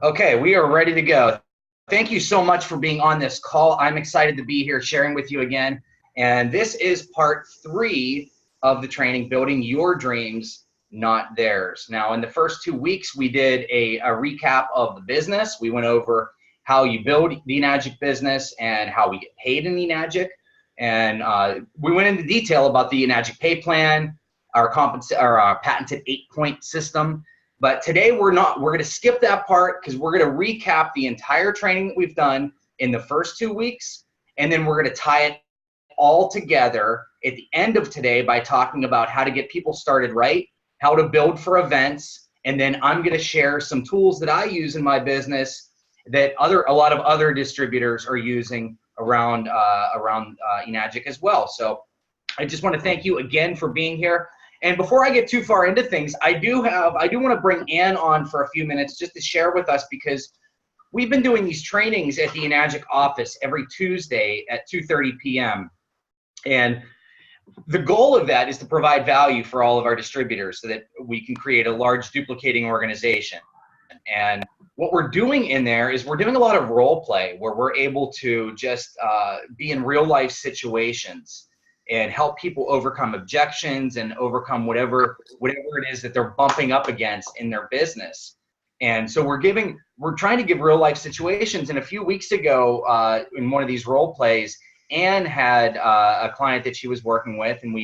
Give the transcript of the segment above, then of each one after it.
Okay, we are ready to go. Thank you so much for being on this call. I'm excited to be here sharing with you again. And this is part 3 of the training, Building Your Dreams, Not Theirs. Now, in the first 2 weeks, we did a recap of the business. We went over how you build the Enagic business and how we get paid in the Enagic. And we went into detail about the Enagic pay plan, our patented 8-point system. But today we're going to skip that part because we're going to recap the entire training that we've done in the first 2 weeks. And then we're going to tie it all together at the end of today by talking about how to get people started right, how to build for events. And then I'm going to share some tools that I use in my business that a lot of other distributors are using around Enagic as well. So I just want to thank you again for being here. And before I get too far into things, I do want to bring Ann on for a few minutes just to share with us, because we've been doing these trainings at the Enagic office every Tuesday at 2:30 p.m. And the goal of that is to provide value for all of our distributors so that we can create a large duplicating organization. And what we're doing in there is we're doing a lot of role play where we're able to just be in real life situations and help people overcome objections and overcome whatever it is that they're bumping up against in their business. And so we're trying to give real life situations. And a few weeks ago, in one of these role plays, Ann had a client that she was working with, and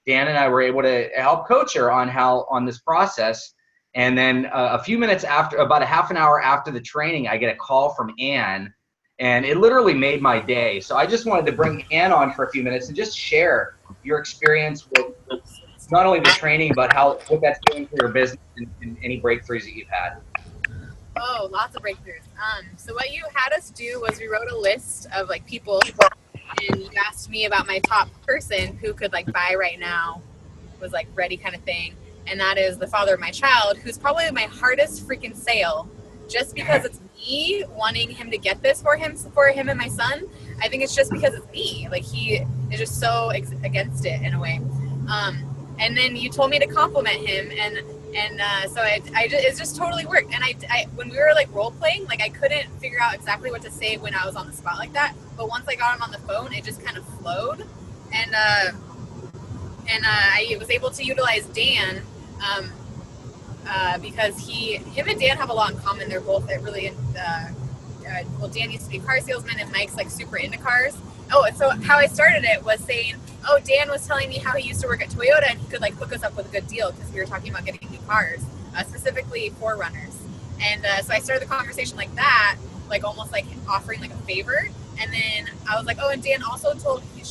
Dan and I were able to help coach her on this process. And then a few minutes after, about a half an hour after the training, I get a call from Ann. And it literally made my day. So I just wanted to bring Ann on for a few minutes and just share your experience with not only the training, but what that's doing for your business and any breakthroughs that you've had. Oh, lots of breakthroughs. So what you had us do was we wrote a list of like people, and you asked me about my top person who could like buy right now, was like ready kind of thing. And that is the father of my child, who's probably my hardest freaking sale, just because it's me wanting him to get this for him and my son. I think it's just because it's me. Like, he is just so against it in a way. And then you told me to compliment him, and so it just totally worked. And I when we were like role playing, like I couldn't figure out exactly what to say when I was on the spot like that. But once I got him on the phone, it just kind of flowed, and I was able to utilize Dan. Because him and Dan have a lot in common. They're both really, well, Dan used to be a car salesman and Mike's like super into cars. Oh, and so how I started it was saying, oh, Dan was telling me how he used to work at Toyota and he could like hook us up with a good deal because we were talking about getting new cars, specifically 4Runners. And so I started the conversation like that, like almost like offering like a favor. And then I was like, oh, and Dan also told me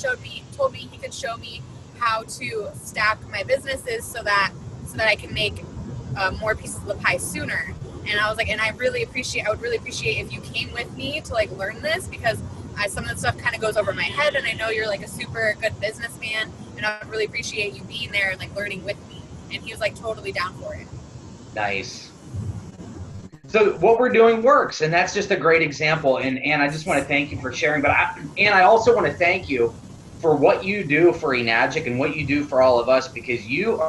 he could show me how to stack my businesses so that I can make more pieces of the pie sooner. And I was like, and I would really appreciate if you came with me to like learn this, because some of the stuff kind of goes over my head, and I know you're like a super good businessman, and I would really appreciate you being there and like learning with me. And he was like totally down for it. Nice. So what we're doing works, and that's just a great example. And I just want to thank you for sharing. But I also want to thank you for what you do for Enagic and what you do for all of us, because you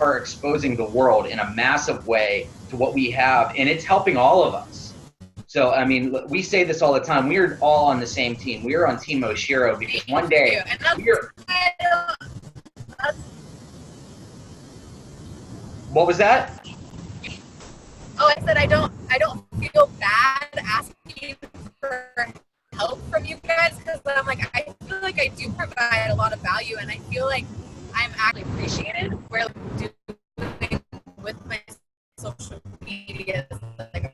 are exposing the world in a massive way to what we have, and it's helping all of us. So, I mean, we say this all the time. We are all on the same team. We are on Team Oshiro, because one day What was that? Oh, I said I don't feel bad asking for help from you guys, because I'm like, I feel like I do provide a lot of value, and I feel like I'm actually appreciated where I'm doing with my social media, like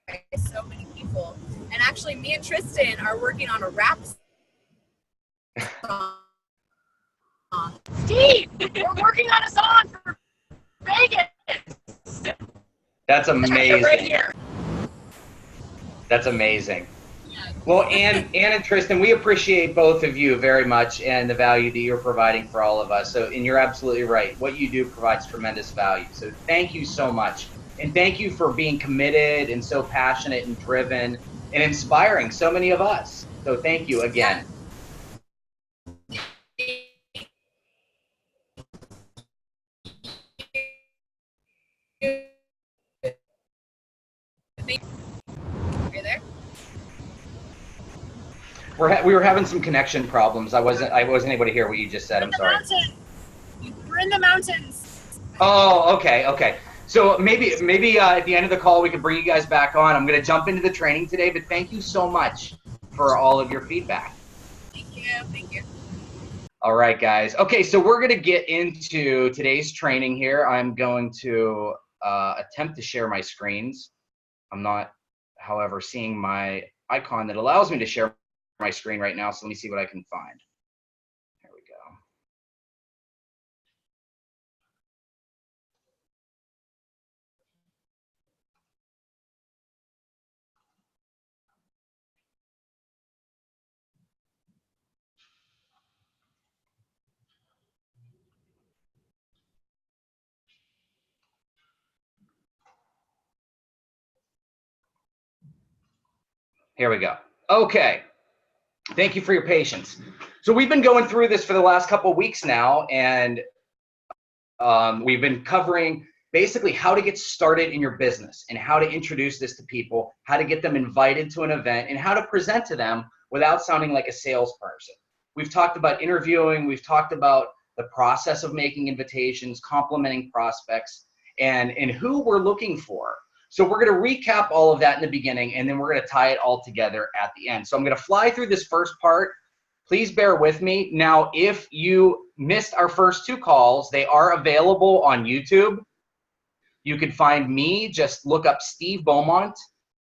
by so many people. And actually, me and Tristan are working on a rap song. Steve, we're working on a song for Vegas. That's amazing. Right here. That's amazing. Well, Ann and Tristan, we appreciate both of you very much and the value that you're providing for all of us. So, and you're absolutely right. What you do provides tremendous value. So thank you so much. And thank you for being committed and so passionate and driven and inspiring so many of us. So thank you again. We were having some connection problems. I wasn't able to hear what you just said. I'm sorry. We're in the mountains. Oh, okay, okay. So maybe at the end of the call we can bring you guys back on. I'm going to jump into the training today, but thank you so much for all of your feedback. Thank you. Thank you. All right, guys. Okay, so we're going to get into today's training here. I'm going to attempt to share my screens. I'm not, however, seeing my icon that allows me to share my screen right now, so let me see what I can find. There we go. Here we go. Okay. Thank you for your patience. So we've been going through this for the last couple of weeks now, and we've been covering basically how to get started in your business and how to introduce this to people, how to get them invited to an event, and how to present to them without sounding like a salesperson. We've talked about interviewing. We've talked about the process of making invitations, complimenting prospects, and who we're looking for. So we're going to recap all of that in the beginning, and then we're going to tie it all together at the end. So I'm going to fly through this first part. Please bear with me. Now, if you missed our first two calls, they are available on YouTube. You can find me, just look up Steve Beaumont,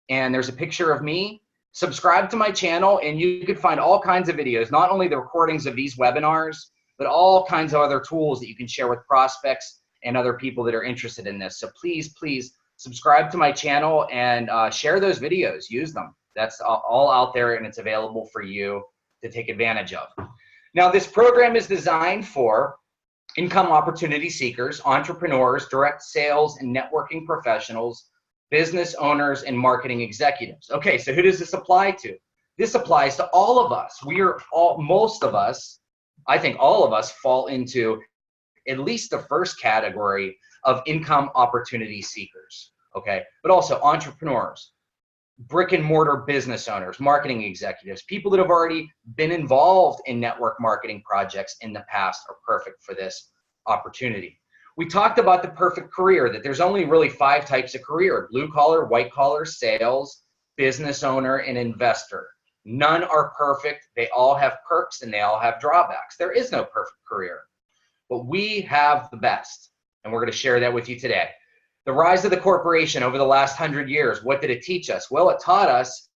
and there's a picture of me. Subscribe to my channel, and you can find all kinds of videos, not only the recordings of these webinars, but all kinds of other tools that you can share with prospects and other people that are interested in this. So please, please subscribe to my channel and share those videos. Use them. That's all out there, and it's available for you to take advantage of. Now, this program is designed for income opportunity seekers, entrepreneurs, direct sales and networking professionals, business owners, and marketing executives. Okay, so who does this apply to? This applies to all of us. Most of us, I think all of us, fall into at least the first category of income opportunity seekers, okay? But also entrepreneurs, brick and mortar business owners, marketing executives, people that have already been involved in network marketing projects in the past are perfect for this opportunity. We talked about the perfect career, that there's only really 5 types of career: blue collar, white collar, sales, business owner, and investor. None are perfect. They all have perks and they all have drawbacks. There is no perfect career, but we have the best, and we're going to share that with you today. The rise of the corporation over the last 100 years, what did it teach us? Well, it taught us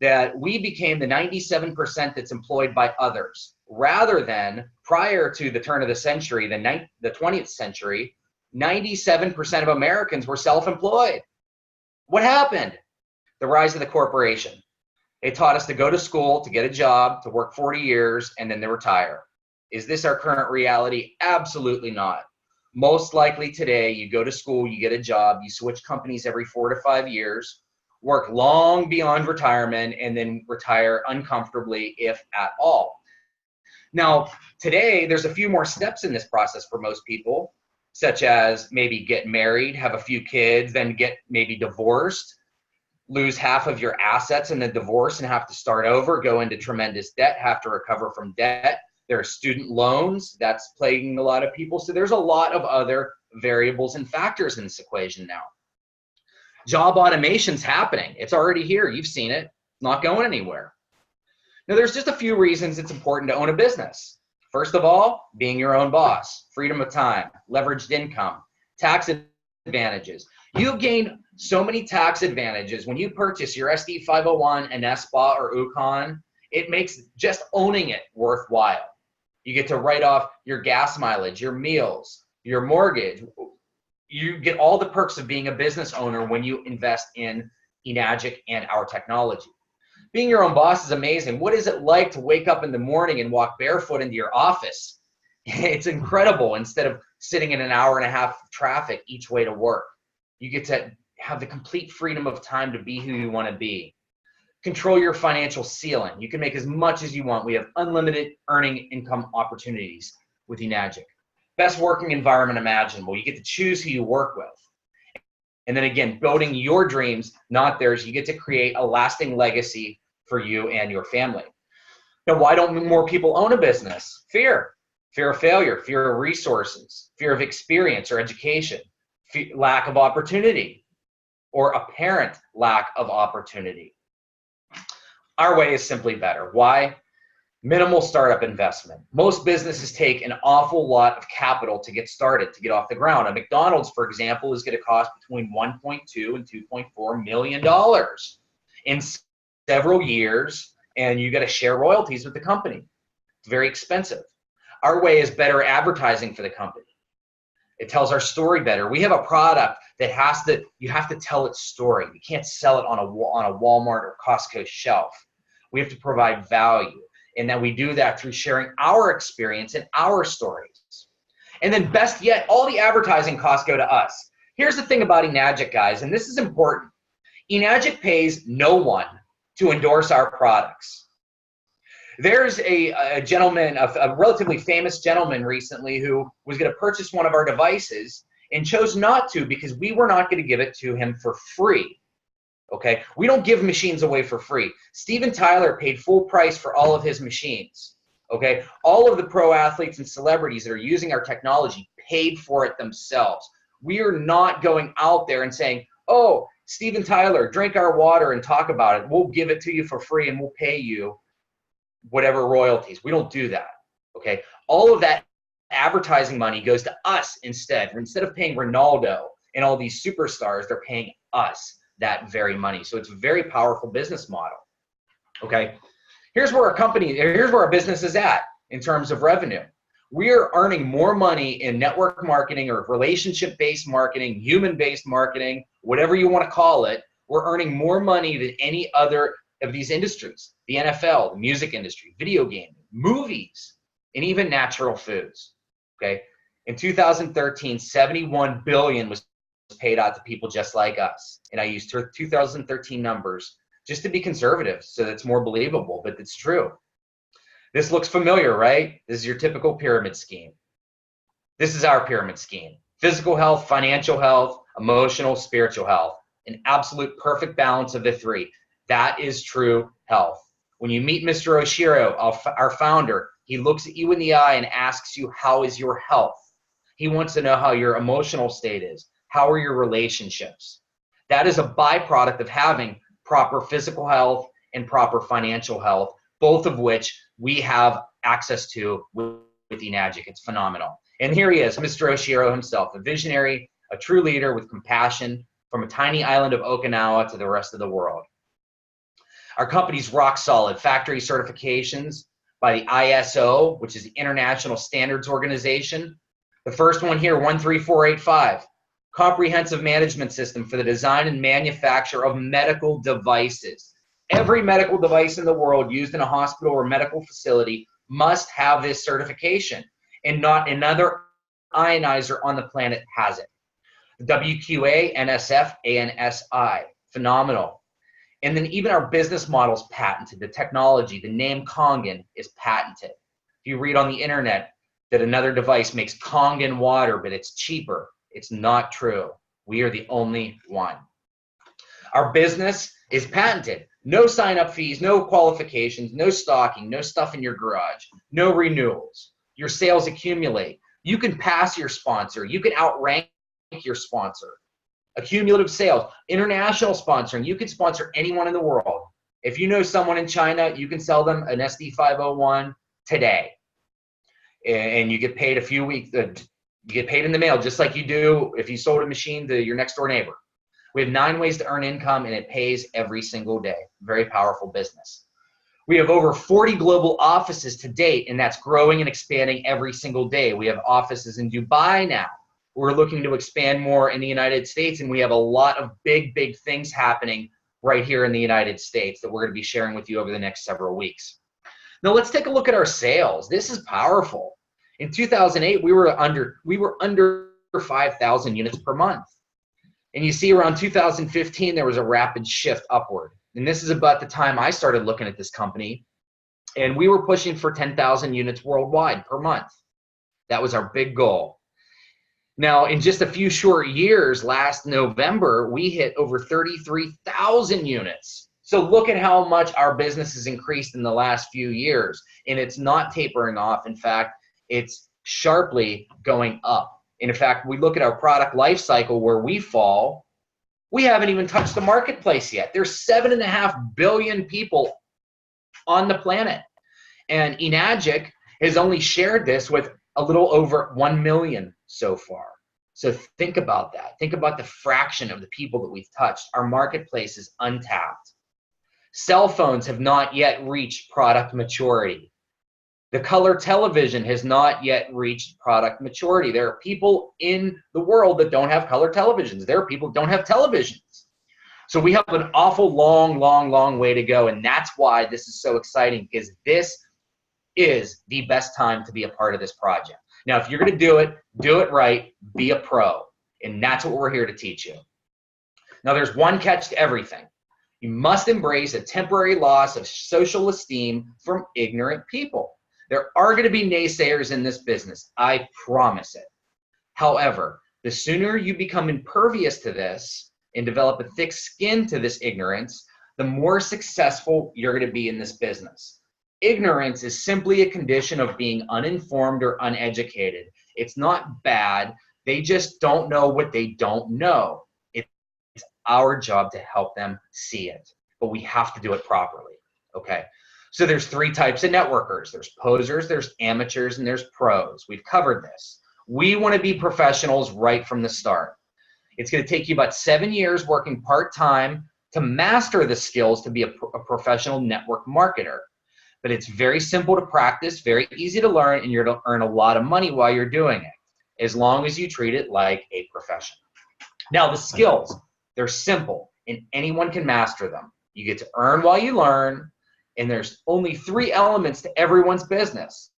that we became the 97% that's employed by others, rather than prior to the turn of the century, the 20th century, 97% of Americans were self-employed. What happened? The rise of the corporation. It taught us to go to school, to get a job, to work 40 years, and then to retire. Is this our current reality? Absolutely not. Most likely today, you go to school, you get a job, you switch companies every 4 to 5 years, work long beyond retirement, and then retire uncomfortably, if at all. Now, today, there's a few more steps in this process for most people, such as maybe get married, have a few kids, then get maybe divorced, lose half of your assets in the divorce and have to start over, go into tremendous debt, have to recover from debt. There are student loans that's plaguing a lot of people. So there's a lot of other variables and factors in this equation now. Job automation's happening. It's already here. You've seen it. It's not going anywhere. Now, there's just a few reasons it's important to own a business. First of all, being your own boss, freedom of time, leveraged income, tax advantages. You gain so many tax advantages when you purchase your SD 501, an SBA, or UConn. It makes just owning it worthwhile. You get to write off your gas mileage, your meals, your mortgage. You get all the perks of being a business owner when you invest in Enagic and our technology. Being your own boss is amazing. What is it like to wake up in the morning and walk barefoot into your office? It's incredible. Instead of sitting in an hour and a half of traffic each way to work, you get to have the complete freedom of time to be who you want to be. Control your financial ceiling. You can make as much as you want. We have unlimited earning income opportunities with Enagic. Best working environment imaginable. You get to choose who you work with. And then again, building your dreams, not theirs. You get to create a lasting legacy for you and your family. Now, why don't more people own a business? Fear. Fear of failure, fear of resources, fear of experience or education, lack of opportunity, or apparent lack of opportunity. Our way is simply better. Why? Minimal startup investment. Most businesses take an awful lot of capital to get started, to get off the ground. A McDonald's, for example, is going to cost between $1.2 and $2.4 million in several years, and you got to share royalties with the company. It's very expensive. Our way is better advertising for the company. It tells our story better. We have a product that you have to tell its story. You can't sell it on a Walmart or Costco shelf. We have to provide value, and that we do that through sharing our experience and our stories. And then best yet, all the advertising costs go to us. Here's the thing about Enagic, guys, and this is important. Enagic pays no one to endorse our products. There's a gentleman, a relatively famous gentleman recently who was going to purchase one of our devices and chose not to because we were not going to give it to him for free. Okay, we don't give machines away for free. Steven Tyler paid full price for all of his machines. Okay, all of the pro athletes and celebrities that are using our technology paid for it themselves. We are not going out there and saying, oh, Steven Tyler, drink our water and talk about it. We'll give it to you for free and we'll pay you whatever royalties. We don't do that. Okay, all of that advertising money goes to us instead. Instead of paying Ronaldo and all these superstars, they're paying us that very money. So it's a very powerful business model. Okay, here's where our business is at in terms of revenue. We are earning more money in network marketing or relationship-based marketing, human-based marketing, whatever you want to call it. We're earning more money than any other of these industries: the NFL, the music industry, video gaming, movies, and even natural foods. Okay, in 2013, $71 billion was paid out to people just like us, and I used 2013 numbers just to be conservative, so that's more believable, but it's true. This looks familiar, right? This is your typical pyramid scheme. This is our pyramid scheme: physical health, financial health, emotional, spiritual health, an absolute perfect balance of the three. That is true health. When you meet Mr. Oshiro, our founder, he looks at you in the eye and asks you, how is your health? He wants to know how your emotional state is. How are your relationships? That is a byproduct of having proper physical health and proper financial health, both of which we have access to with Enagic. It's phenomenal. And here he is, Mr. Oshiro himself, a visionary, a true leader with compassion from a tiny island of Okinawa to the rest of the world. Our company's rock solid. Factory certifications by the ISO, which is the International Standards Organization. The first one here, 13485. Comprehensive management system for the design and manufacture of medical devices. Every medical device in the world used in a hospital or medical facility must have this certification, and not another ionizer on the planet has it. The WQA, NSF, ANSI, phenomenal. And then even our business model's patented. The technology, the name Kangen is patented. If you read on the internet that another device makes Kangen water, but it's cheaper, it's not true. We are the only one. Our business is patented. No sign-up fees, no qualifications, no stocking, no stuff in your garage, no renewals. Your sales accumulate. You can pass your sponsor. You can outrank your sponsor. Accumulative sales, international sponsoring. You can sponsor anyone in the world. If you know someone in China, you can sell them an SD501 today. And you get paid a few weeks. You get paid in the mail, just like you do if you sold a machine to your next door neighbor. We have 9 ways to earn income, and it pays every single day. Very powerful business. We have over 40 global offices to date, and that's growing and expanding every single day. We have offices in Dubai now. We're looking to expand more in the United States, and we have a lot of big things happening right here in the United States that we're going to be sharing with you over the next several weeks. Now let's take a look at our sales. This is powerful. In 2008, we were under 5,000 units per month. And you see around 2015, there was a rapid shift upward. And this is about the time I started looking at this company. And we were pushing for 10,000 units worldwide per month. That was our big goal. Now, in just a few short years, last November, we hit over 33,000 units. So look at how much our business has increased in the last few years, and it's not tapering off. In fact, it's sharply going up. And in fact, we look at our product life cycle where we fall, we haven't even touched the marketplace yet. There's 7.5 billion people on the planet. And Enagic has only shared this with a little over 1 million so far. So think about that. Think about the fraction of the people that we've touched. Our marketplace is untapped. Cell phones have not yet reached product maturity. The color television has not yet reached product maturity. There are people in the world that don't have color televisions. There are people that don't have televisions. So we have an awful long way to go. And that's why this is so exciting, because this is the best time to be a part of this project. Now, if you're going to do it right, be a pro. And that's what we're here to teach you. Now, there's one catch to everything. You must embrace a temporary loss of social esteem from ignorant people. There are going to be naysayers in this business. I promise it. However, the sooner you become impervious to this and develop a thick skin to this ignorance, the more successful you're going to be in this business. Ignorance is simply a condition of being uninformed or uneducated. It's not bad. They just don't know what they don't know. It's our job to help them see it, but we have to do it properly, okay? So there's 3 types of networkers. There's posers, there's amateurs, and there's pros. We've covered this. We want to be professionals right from the start. It's going to take you about 7 years working part-time to master the skills to be a professional network marketer. But it's very simple to practice, very easy to learn, and you're going to earn a lot of money while you're doing it, as long as you treat it like a profession. Now, the skills, they're simple, and anyone can master them. You get to earn while you learn, and there's only 3 elements to everyone's business: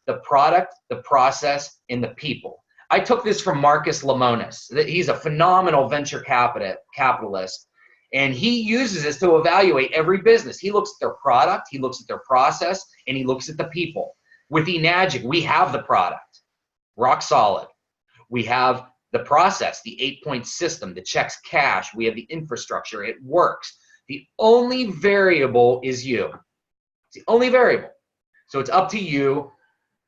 the product, the process, and the people. I took this from Marcus Lemonis. He's a phenomenal venture capitalist, and he uses this to evaluate every business. He looks at their product, he looks at their process, and he looks at the people. With Enagic, we have the product, rock solid. We have the process, the 8-point system that checks cash. We have the infrastructure, it works. The only variable is you. It's the only variable. So it's up to you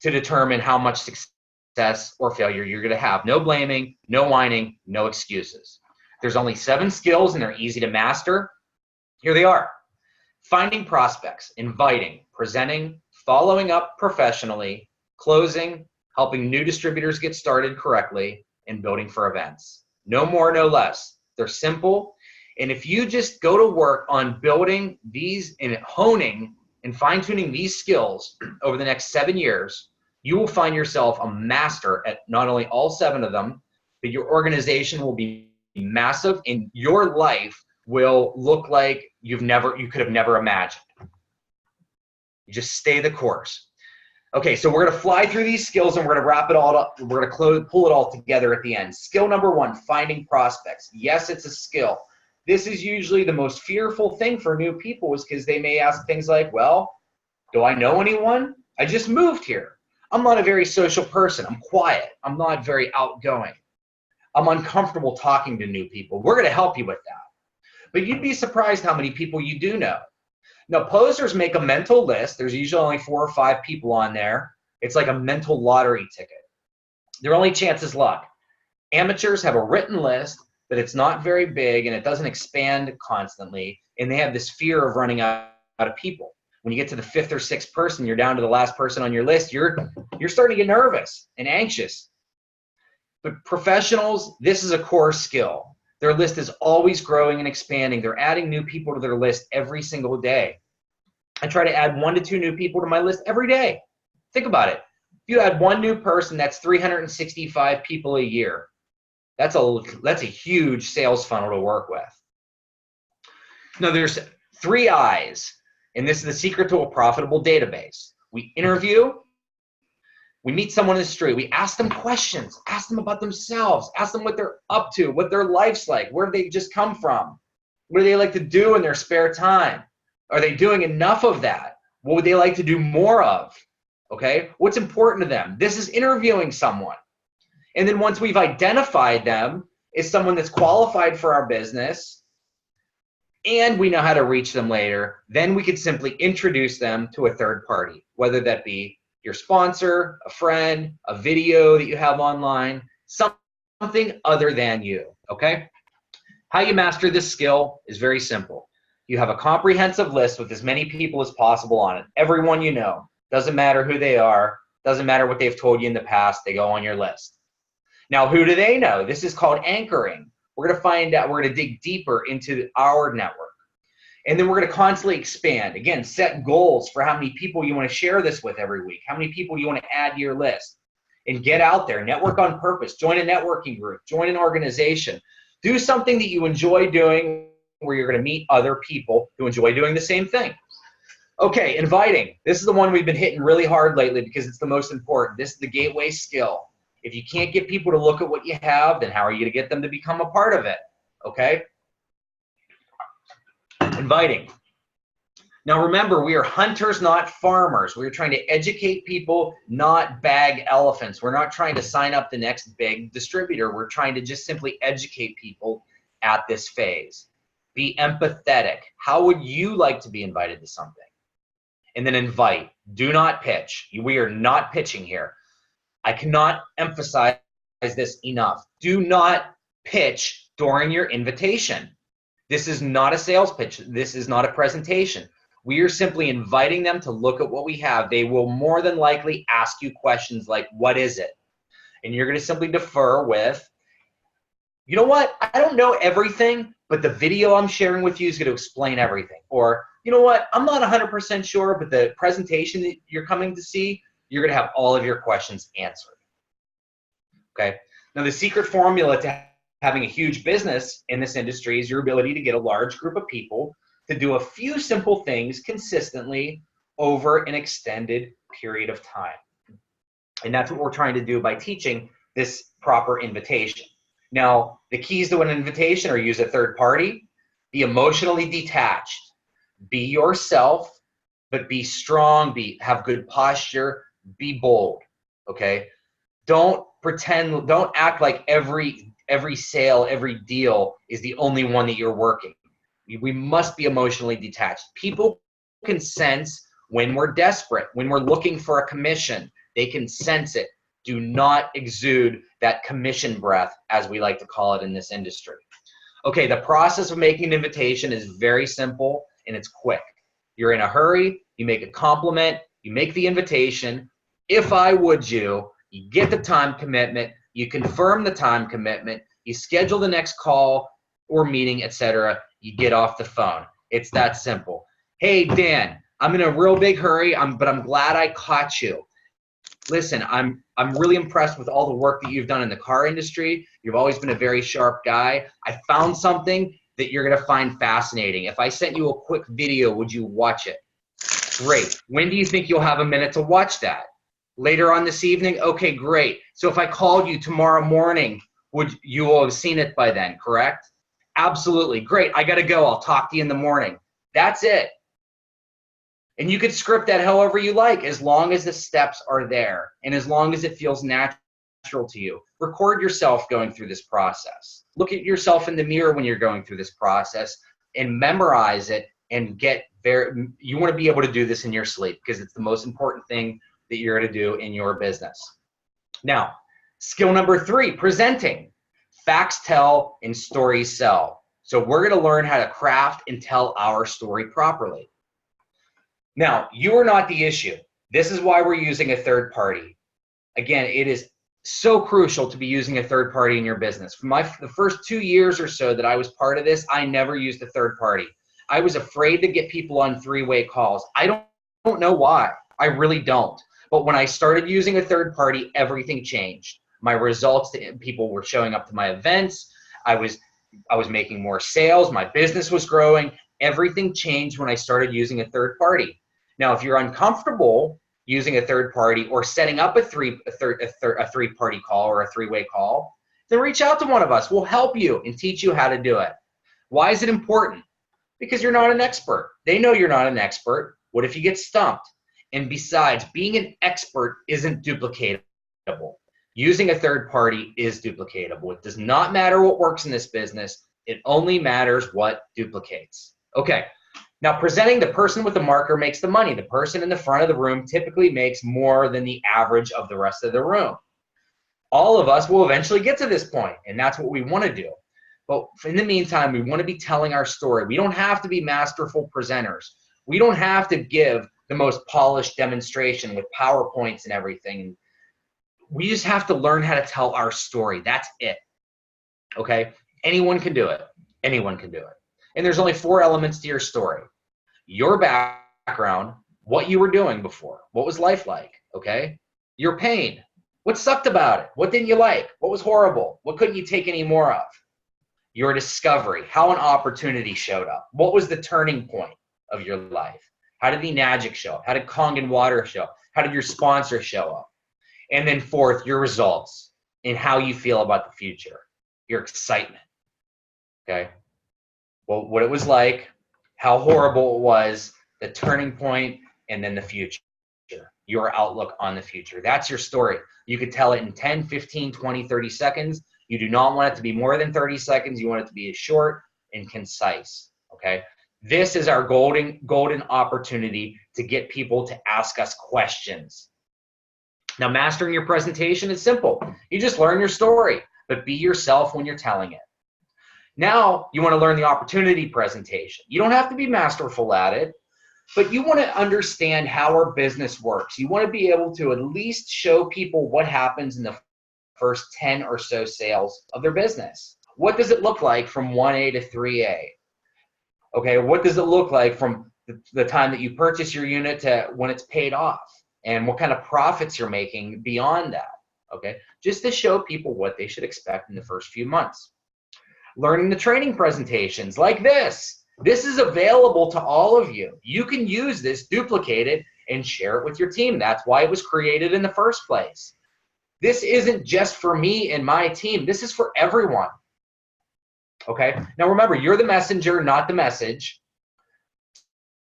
to determine how much success or failure you're going to have. No blaming, no whining, no excuses. There's only 7 skills, and they're easy to master. Here they are: finding prospects, inviting, presenting, following up professionally, closing, helping new distributors get started correctly, and building for events. No more, no less. They're simple. And if you just go to work on building these and honing and fine-tuning these skills over the next 7 years, you will find yourself a master at not only all 7 of them, but your organization will be massive, and your life will look like you could have never imagined. You just stay the course. Okay, so we're going to fly through these skills, and we're going to wrap it all up. We're going to pull it all together at the end. Skill number 1, finding prospects. Yes, it's a skill. This is usually the most fearful thing for new people, is because they may ask things like, well, do I know anyone? I just moved here. I'm not a very social person. I'm quiet. I'm not very outgoing. I'm uncomfortable talking to new people. We're going to help you with that. But you'd be surprised how many people you do know. Now, posers make a mental list. There's usually only 4 or 5 people on there. It's like a mental lottery ticket. Their only chance is luck. Amateurs have a written list, but it's not very big, and it doesn't expand constantly, and they have this fear of running out of people. When you get to the 5th or 6th person, you're down to the last person on your list, you're starting to get nervous and anxious. But professionals, this is a core skill. Their list is always growing and expanding. They're adding new people to their list every single day. I try to add 1 to 2 new people to my list every day. Think about it. If you add 1 new person, that's 365 people a year. That's a huge sales funnel to work with. Now, there's 3 I's, and this is the secret to a profitable database. We interview, we meet someone in the street, we ask them questions, ask them about themselves, ask them what they're up to, what their life's like, where they just come from, what do they like to do in their spare time? Are they doing enough of that? What would they like to do more of? Okay, what's important to them? This is interviewing someone. And then once we've identified them as someone that's qualified for our business, and we know how to reach them later, then we could simply introduce them to a third party, whether that be your sponsor, a friend, a video that you have online, something other than you, okay? How you master this skill is very simple. You have a comprehensive list with as many people as possible on it. Everyone you know. Doesn't matter who they are. Doesn't matter what they've told you in the past. They go on your list. Now, who do they know? This is called anchoring. We're going to find out. We're going to dig deeper into our network. And then we're going to constantly expand. Again, set goals for how many people you want to share this with every week. How many people you want to add to your list. And get out there. Network on purpose. Join a networking group. Join an organization. Do something that you enjoy doing where you're going to meet other people who enjoy doing the same thing. Okay, inviting. This is the one we've been hitting really hard lately because it's the most important. This is the gateway skill. If you can't get people to look at what you have, then how are you going to get them to become a part of it? Okay? Inviting. Now remember, we are hunters, not farmers. We're trying to educate people, not bag elephants. We're not trying to sign up the next big distributor. We're trying to just simply educate people at this phase. Be empathetic. How would you like to be invited to something? And then invite. Do not pitch. We are not pitching here. I cannot emphasize this enough. Do not pitch during your invitation. This is not a sales pitch. This is not a presentation. We are simply inviting them to look at what we have. They will more than likely ask you questions like, what is it? And you're going to simply defer with, you know what? I don't know everything, but the video I'm sharing with you is going to explain everything. Or, you know what? I'm not 100% sure, but the presentation that you're coming to see, you're going to have all of your questions answered. Okay? Now, the secret formula to having a huge business in this industry is your ability to get a large group of people to do a few simple things consistently over an extended period of time. And that's what we're trying to do by teaching this proper invitation. Now, the keys to an invitation are use a third party, be emotionally detached, be yourself, but be strong, have good posture, be bold, okay? Don't pretend, don't act like every sale, every deal is the only one that you're working. We must be emotionally detached. People can sense when we're desperate, when we're looking for a commission. They can sense it. Do not exude that commission breath, as we like to call it in this industry. Okay, the process of making an invitation is very simple and it's quick. You're in a hurry, you make a compliment, you make the invitation. If I would you get the time commitment, you confirm the time commitment, you schedule the next call or meeting, etc. You get off the phone. It's that simple. Hey, Dan, I'm in a real big hurry, but I'm glad I caught you. Listen, I'm really impressed with all the work that you've done in the car industry. You've always been a very sharp guy. I found something that you're going to find fascinating. If I sent you a quick video, would you watch it? Great. When do you think you'll have a minute to watch that? Later on this evening? Okay, great. So if I called you tomorrow morning, would you will have seen it by then, correct? Absolutely. Great. I got to go. I'll talk to you in the morning. That's it. And you could script that however you like, as long as the steps are there and as long as it feels natural to you. Record yourself going through this process. Look at yourself in the mirror when you're going through this process and memorize it and you want to be able to do this in your sleep because it's the most important thing that you're going to do in your business. Now, skill number 3, presenting. Facts tell and stories sell. So we're going to learn how to craft and tell our story properly. Now, you are not the issue. This is why we're using a third party. Again, it is so crucial to be using a third party in your business. For the first 2 years or so that I was part of this, I never used a third party. I was afraid to get people on 3-way calls. I don't know why. I really don't. But when I started using a third party, everything changed. My results, people were showing up to my events. I was making more sales. My business was growing. Everything changed when I started using a third party. Now, if you're uncomfortable using a third party or setting up a three-party call or a 3-way call, then reach out to one of us. We'll help you and teach you how to do it. Why is it important? Because you're not an expert. They know you're not an expert. What if you get stumped? And besides, being an expert isn't duplicatable. Using a third party is duplicatable. It does not matter what works in this business. It only matters what duplicates. Okay. Now, presenting, the person with the marker makes the money. The person in the front of the room typically makes more than the average of the rest of the room. All of us will eventually get to this point, and that's what we want to do. But in the meantime, we want to be telling our story. We don't have to be masterful presenters. We don't have to give the most polished demonstration with PowerPoints and everything. We just have to learn how to tell our story. That's it. Okay? Anyone can do it. Anyone can do it. And there's only 4 elements to your story. Your background, what you were doing before, what was life like, okay? Your pain, what sucked about it, what didn't you like, what was horrible, what couldn't you take any more of? Your discovery, how an opportunity showed up, what was the turning point of your life? How did the Enagic show up? How did Kangen Water show up? How did your sponsor show up? And then 4th, your results and how you feel about the future, your excitement, okay? Well, what it was like, how horrible it was, the turning point, and then the future, your outlook on the future. That's your story. You could tell it in 10, 15, 20, 30 seconds. You do not want it to be more than 30 seconds. You want it to be as short and concise, okay? This is our golden opportunity to get people to ask us questions. Now, mastering your presentation is simple. You just learn your story, but be yourself when you're telling it. Now, you want to learn the opportunity presentation. You don't have to be masterful at it, but you want to understand how our business works. You want to be able to at least show people what happens in the first 10 or so sales of their business. What does it look like from 1A to 3A? Okay, what does it look like from the time that you purchase your unit to when it's paid off? And what kind of profits you're making beyond that, okay? Just to show people what they should expect in the first few months. Learning the training presentations like this. This is available to all of you. You can use this, duplicate it, and share it with your team. That's why it was created in the first place. This isn't just for me and my team. This is for everyone. Okay? Now remember, you're the messenger, not the message.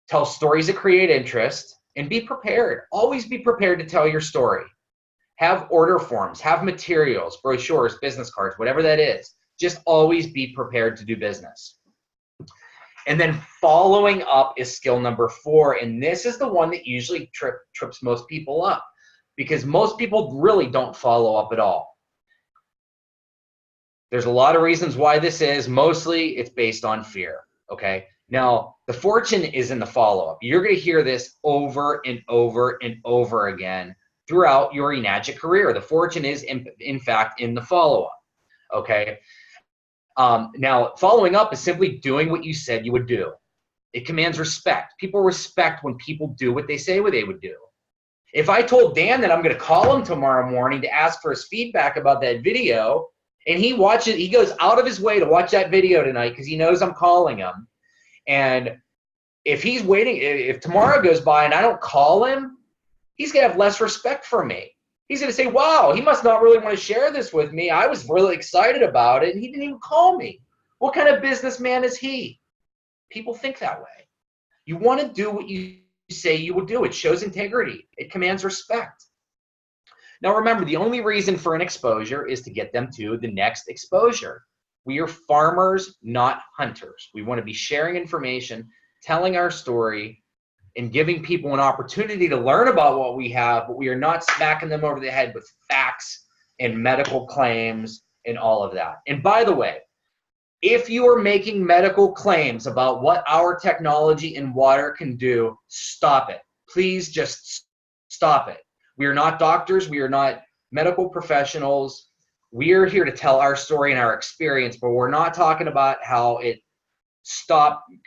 Tell stories that create interest, and be prepared. Always be prepared to tell your story. Have order forms, have materials, brochures, business cards, whatever that is. Just always be prepared to do business. And then following up is skill number 4. And this is the one that usually trips most people up, because most people really don't follow up at all. There's a lot of reasons why this is. Mostly it's based on fear, okay? Now, the fortune is in the follow-up. You're going to hear this over and over and over again throughout your Enagic career. The fortune is, in fact, in the follow-up, okay? Now, following up is simply doing what you said you would do. It commands respect. People respect when people do what they say they would do. If I told Dan that I'm going to call him tomorrow morning to ask for his feedback about that video, and he goes out of his way to watch that video tonight because he knows I'm calling him, and if he's waiting, if tomorrow goes by and I don't call him, he's going to have less respect for me. He's going to say, wow, he must not really want to share this with me. I was really excited about it, and he didn't even call me. What kind of businessman is he? People think that way. You want to do what you say you will do. It shows integrity. It commands respect. Now, remember, the only reason for an exposure is to get them to the next exposure. We are farmers, not hunters. We want to be sharing information, telling our story, and giving people an opportunity to learn about what we have, but we are not smacking them over the head with facts and medical claims and all of that. And by the way, if you are making medical claims about what our technology in water can do, stop it. Please just stop it. We are not doctors. We are not medical professionals. We are here to tell our story and our experience, but we're not talking about how it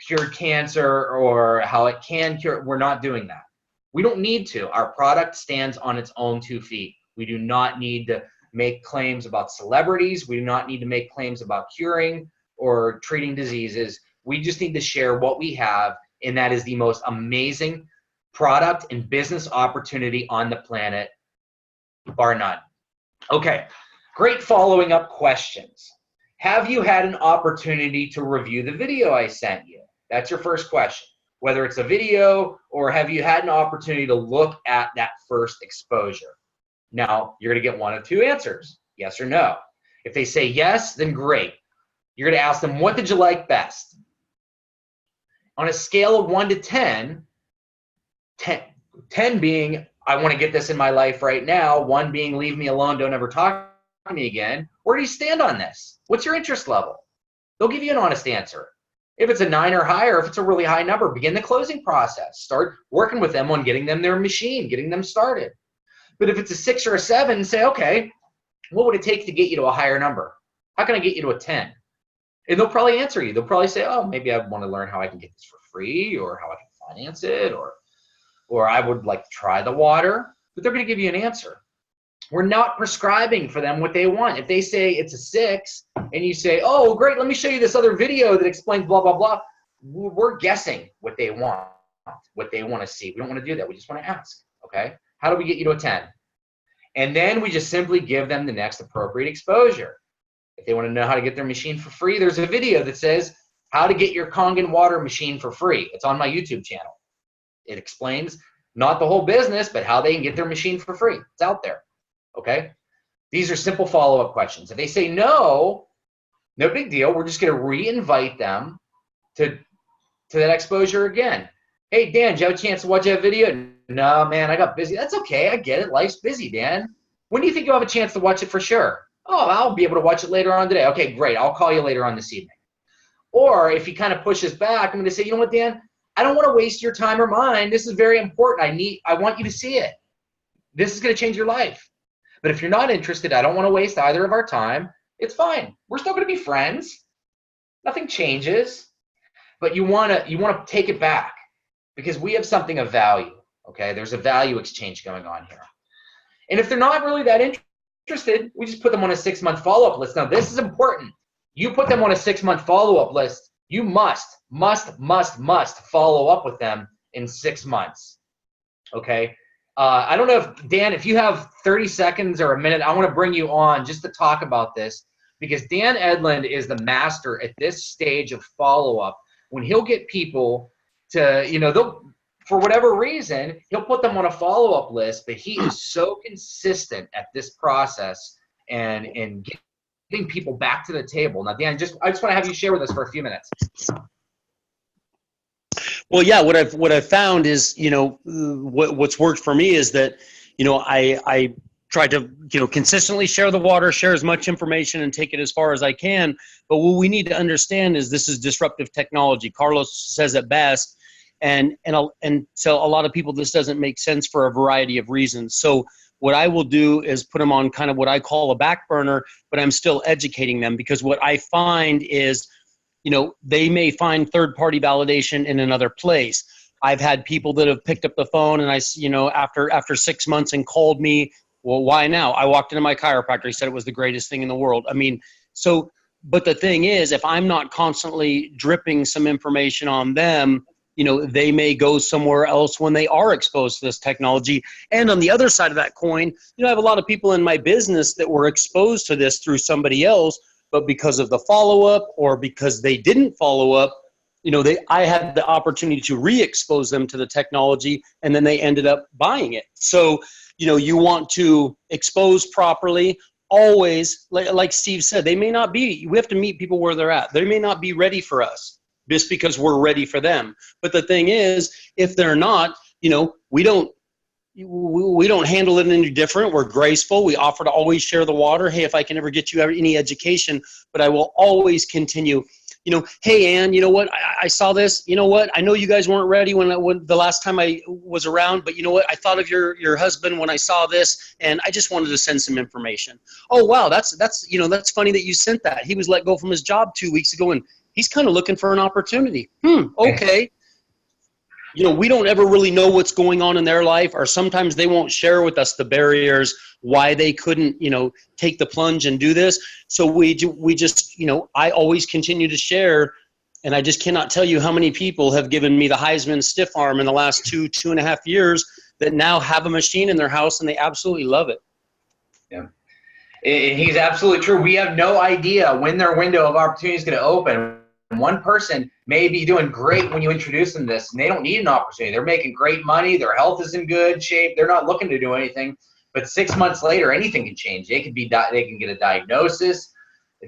cured cancer or how it can cure. We're not doing that. We don't need to. Our product stands on its own 2 feet. We do not need to make claims about celebrities. We do not need to make claims about curing or treating diseases. We just need to share what we have, and that is the most amazing product and business opportunity on the planet, bar none. Okay, great following up questions. Have you had an opportunity to review the video I sent you? That's your first question. Whether it's a video or have you had an opportunity to look at that first exposure? Now, you're going to get 1 of 2 answers, yes or no. If they say yes, then great. You're going to ask them, what did you like best? on a scale of 1 to 10, 10 being, I want to get this in my life right now, 1 being, leave me alone, don't ever talk to me again, where do you stand on this? What's your interest level? They'll give you an honest answer. If it's a 9 or higher, if it's a really high number, begin the closing process. Start working with them on getting them their machine, getting them started. But if it's a 6 or a 7, say, okay, what would it take to get you to a higher number? How can I get you to a 10? And they'll probably answer you. They'll probably say, oh, maybe I want to learn how I can get this for free, or how I can finance it, or I would like to try the water. But they're going to give you an answer. We're not prescribing for them what they want. If they say it's a 6 and you say, oh, great, let me show you this other video that explains blah, blah, blah, we're guessing what they want to see. We don't want to do that. We just want to ask, okay? How do we get you to a 10? And then we just simply give them the next appropriate exposure. If they want to know how to get their machine for free, there's a video that says how to get your Kangen water machine for free. It's on my YouTube channel. It explains not the whole business, but how they can get their machine for free. It's out there. Okay? These are simple follow-up questions. If they say no, no big deal. We're just going to re-invite them to that exposure again. Hey, Dan, did you have a chance to watch that video? No, man, I got busy. That's okay. I get it. Life's busy, Dan. When do you think you'll have a chance to watch it for sure? Oh, I'll be able to watch it later on today. Okay, great. I'll call you later on this evening. Or if he kind of pushes back, I'm going to say, you know what, Dan? I don't want to waste your time or mine. This is very important. I want you to see it. This is going to change your life. But if you're not interested, I don't want to waste either of our time. It's fine. We're still going to be friends. Nothing changes. But you want to take it back because we have something of value. Okay, there's a value exchange going on here. And if they're not really that interested, we just put them on a 6-month follow-up list. Now, this is important. You put them on a 6-month follow-up list. You must follow up with them in 6 months. Okay. I don't know if, Dan, if you have 30 seconds or a minute, I want to bring you on just to talk about this, because Dan Edlund is the master at this stage of follow-up. When he'll get people to, they'll, for whatever reason, he'll put them on a follow-up list, but he is so consistent at this process and getting people back to the table. Now, Dan, I just want to have you share with us for a few minutes. Well, yeah, what I've found is, what's worked for me is that, I try to, consistently share the water, share as much information and take it as far as I can. But what we need to understand is this is disruptive technology. Carlos says it best. And so a lot of people, this doesn't make sense for a variety of reasons. So what I will do is put them on kind of what I call a back burner, but I'm still educating them, because what I find is, they may find third-party validation in another place. I've had people that have picked up the phone and after 6 months and called me, well, why now? I walked into my chiropractor. He said it was the greatest thing in the world. I mean, but the thing is, if I'm not constantly dripping some information on them, they may go somewhere else when they are exposed to this technology. And on the other side of that coin, I have a lot of people in my business that were exposed to this through somebody else, but because of the follow-up or because they didn't follow up, I had the opportunity to re-expose them to the technology, and then they ended up buying it. So, you want to expose properly. Always, like Steve said, we have to meet people where they're at. They may not be ready for us just because we're ready for them. But the thing is, if they're not, we don't handle it any different. We're graceful. We offer to always share the water. Hey, if I can ever get you any education, but I will always continue. Hey, Ann, you know what? I saw this. You know what? I know you guys weren't ready when the last time I was around, but you know what? I thought of your husband when I saw this, and I just wanted to send some information. Oh, wow, that's funny that you sent that. He was let go from his job 2 weeks ago, and he's kind of looking for an opportunity. Okay. We don't ever really know what's going on in their life, or sometimes they won't share with us the barriers why they couldn't, take the plunge and do this. So we just, I always continue to share, and I just cannot tell you how many people have given me the Heisman stiff arm in the last 2.5 years that now have a machine in their house and they absolutely love it. Yeah. He's absolutely true. We have no idea when their window of opportunity is going to open. One person may be doing great when you introduce them to this, and they don't need an opportunity. They're making great money. Their health is in good shape. They're not looking to do anything. But 6 months later, anything can change. They can get a diagnosis.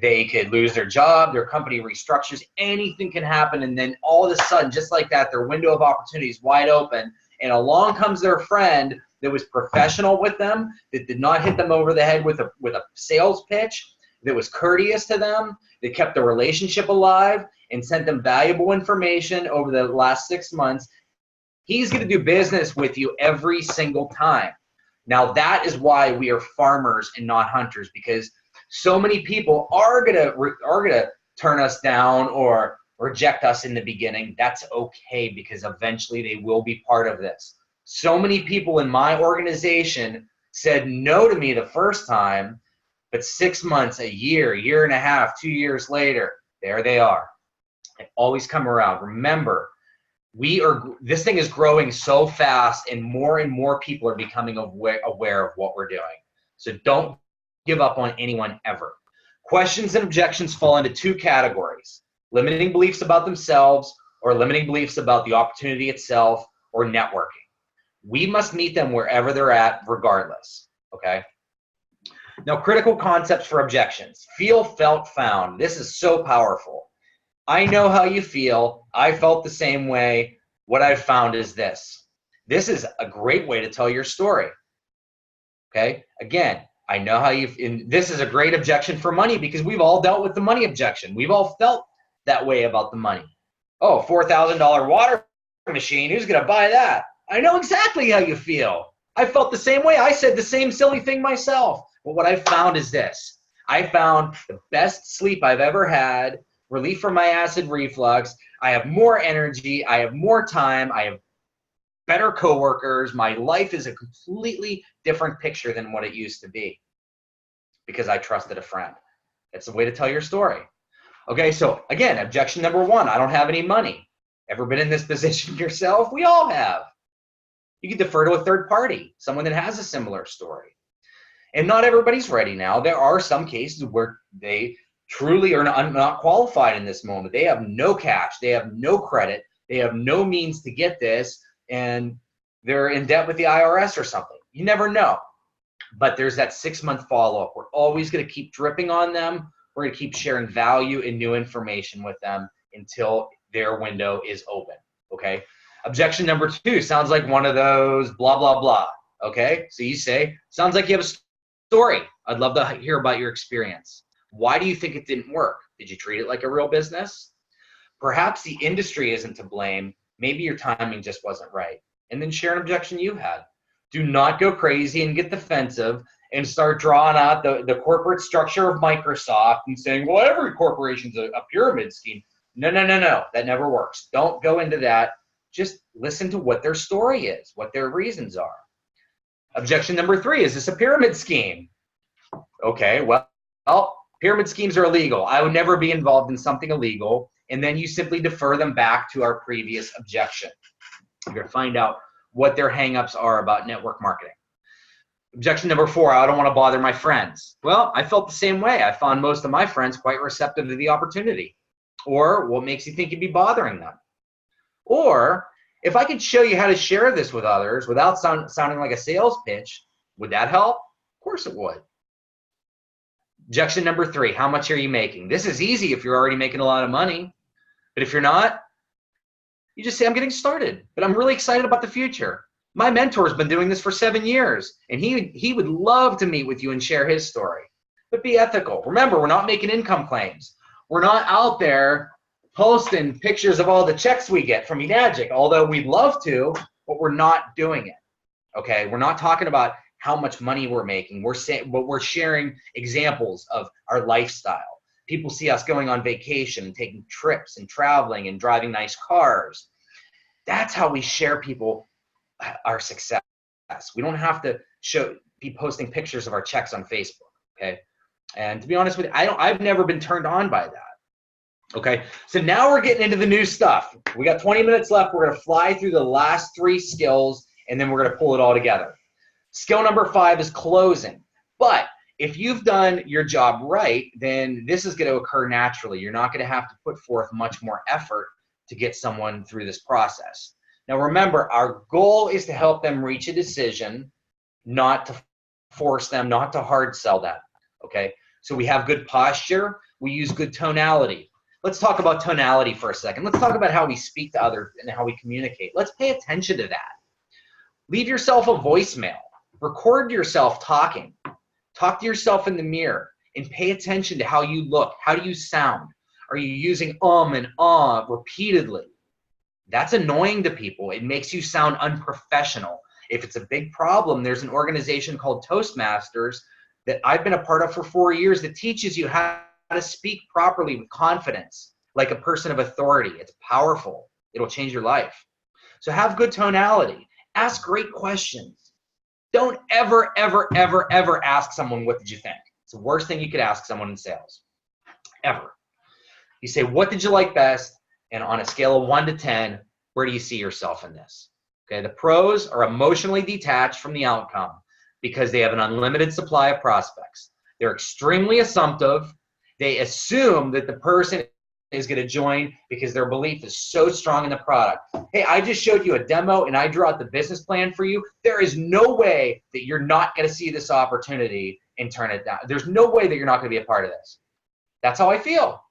They could lose their job, their company restructures, anything can happen. And then all of a sudden, just like that, their window of opportunity is wide open. And along comes their friend that was professional with them, that did not hit them over the head with a sales pitch, that was courteous to them, that kept the relationship alive and sent them valuable information over the last 6 months. He's going to do business with you every single time. Now, that is why we are farmers and not hunters, because so many people are gonna turn us down or reject us in the beginning. That's okay, because eventually they will be part of this. So many people in my organization said no to me the first time, but 6 months, a year, year and a half, 2 years later, there they are. They always come around. Remember, this thing is growing so fast, and more people are becoming aware of what we're doing. So don't give up on anyone ever. Questions and objections fall into two categories: limiting beliefs about themselves, or limiting beliefs about the opportunity itself, or networking. We must meet them wherever they're at, regardless. Okay? Now, critical concepts for objections. Feel, felt, found. This is so powerful. I know how you feel. I felt the same way. What I've found is this. This is a great way to tell your story. Okay? Again, I know how this is a great objection for money, because we've all dealt with the money objection. We've all felt that way about the money. Oh, $4,000 water machine. Who's going to buy that? I know exactly how you feel. I felt the same way. I said the same silly thing myself. But what I found is this. I found the best sleep I've ever had, relief from my acid reflux. I have more energy. I have more time. I have better coworkers. My life is a completely different picture than what it used to be, because I trusted a friend. That's the way to tell your story. Okay, so again, objection number one, I don't have any money. Ever been in this position yourself? We all have. You can defer to a third party, someone that has a similar story. And not everybody's ready now. There are some cases where they truly are not qualified in this moment. They have no cash, they have no credit, they have no means to get this, and they're in debt with the IRS or something. You never know. But there's that 6-month follow-up. We're always going to keep dripping on them. We're going to keep sharing value and new information with them until their window is open. Okay? Objection number two sounds like one of those blah, blah, blah. Okay? So you say, sounds like you have a story. I'd love to hear about your experience. Why do you think it didn't work? Did you treat it like a real business? Perhaps the industry isn't to blame. Maybe your timing just wasn't right. And then share an objection you had. Do not go crazy and get defensive and start drawing out the corporate structure of Microsoft and saying, well, every corporation's a pyramid scheme. No. That never works. Don't go into that. Just listen to what their story is, what their reasons are. Objection number three, is this a pyramid scheme? Okay, well, pyramid schemes are illegal. I would never be involved in something illegal. And then you simply defer them back to our previous objection. You're going to find out what their hangups are about network marketing. Objection number four, I don't want to bother my friends. Well, I felt the same way. I found most of my friends quite receptive to the opportunity. Or what makes you think you'd be bothering them? Or if I could show you how to share this with others without sounding like a sales pitch, would that help? Of course it would. Objection number three, how much are you making? This is easy if you're already making a lot of money. But if you're not, you just say, I'm getting started, but I'm really excited about the future. My mentor's been doing this for 7 years, and he would love to meet with you and share his story. But be ethical. Remember, we're not making income claims. We're not out there posting pictures of all the checks we get from Enagic, although we'd love to, but we're not doing it. Okay, we're not talking about how much money we're making. We're sharing examples of our lifestyle. People see us going on vacation and taking trips and traveling and driving nice cars. That's how we share people our success. We don't have to be posting pictures of our checks on Facebook. Okay, and to be honest with you, I've never been turned on by that. Okay, so now we're getting into the new stuff. We got 20 minutes left. We're going to fly through the last 3 skills, and then we're going to pull it all together. Skill number 5 is closing. But if you've done your job right, then this is going to occur naturally. You're not going to have to put forth much more effort to get someone through this process. Now remember, our goal is to help them reach a decision, not to force them, not to hard sell them. Okay? So we have good posture. We use good tonality. Let's talk about tonality for a second. Let's talk about how we speak to others and how we communicate. Let's pay attention to that. Leave yourself a voicemail. Record yourself talking. Talk to yourself in the mirror and pay attention to how you look. How do you sound? Are you using and repeatedly? That's annoying to people. It makes you sound unprofessional. If it's a big problem, there's an organization called Toastmasters that I've been a part of for 4 years that teaches you how to speak properly with confidence, like a person of authority. It's powerful. It'll change your life. So have good tonality. Ask great questions. Don't ever, ever, ever, ever ask someone, what did you think? It's the worst thing you could ask someone in sales, ever. You say, what did you like best? And on a scale of 1 to 10, where do you see yourself in this? Okay, the pros are emotionally detached from the outcome because they have an unlimited supply of prospects. They're extremely assumptive. They assume that the person is going to join because their belief is so strong in the product. Hey, I just showed you a demo and I drew out the business plan for you. There is no way that you're not going to see this opportunity and turn it down. There's no way that you're not going to be a part of this. That's how I feel.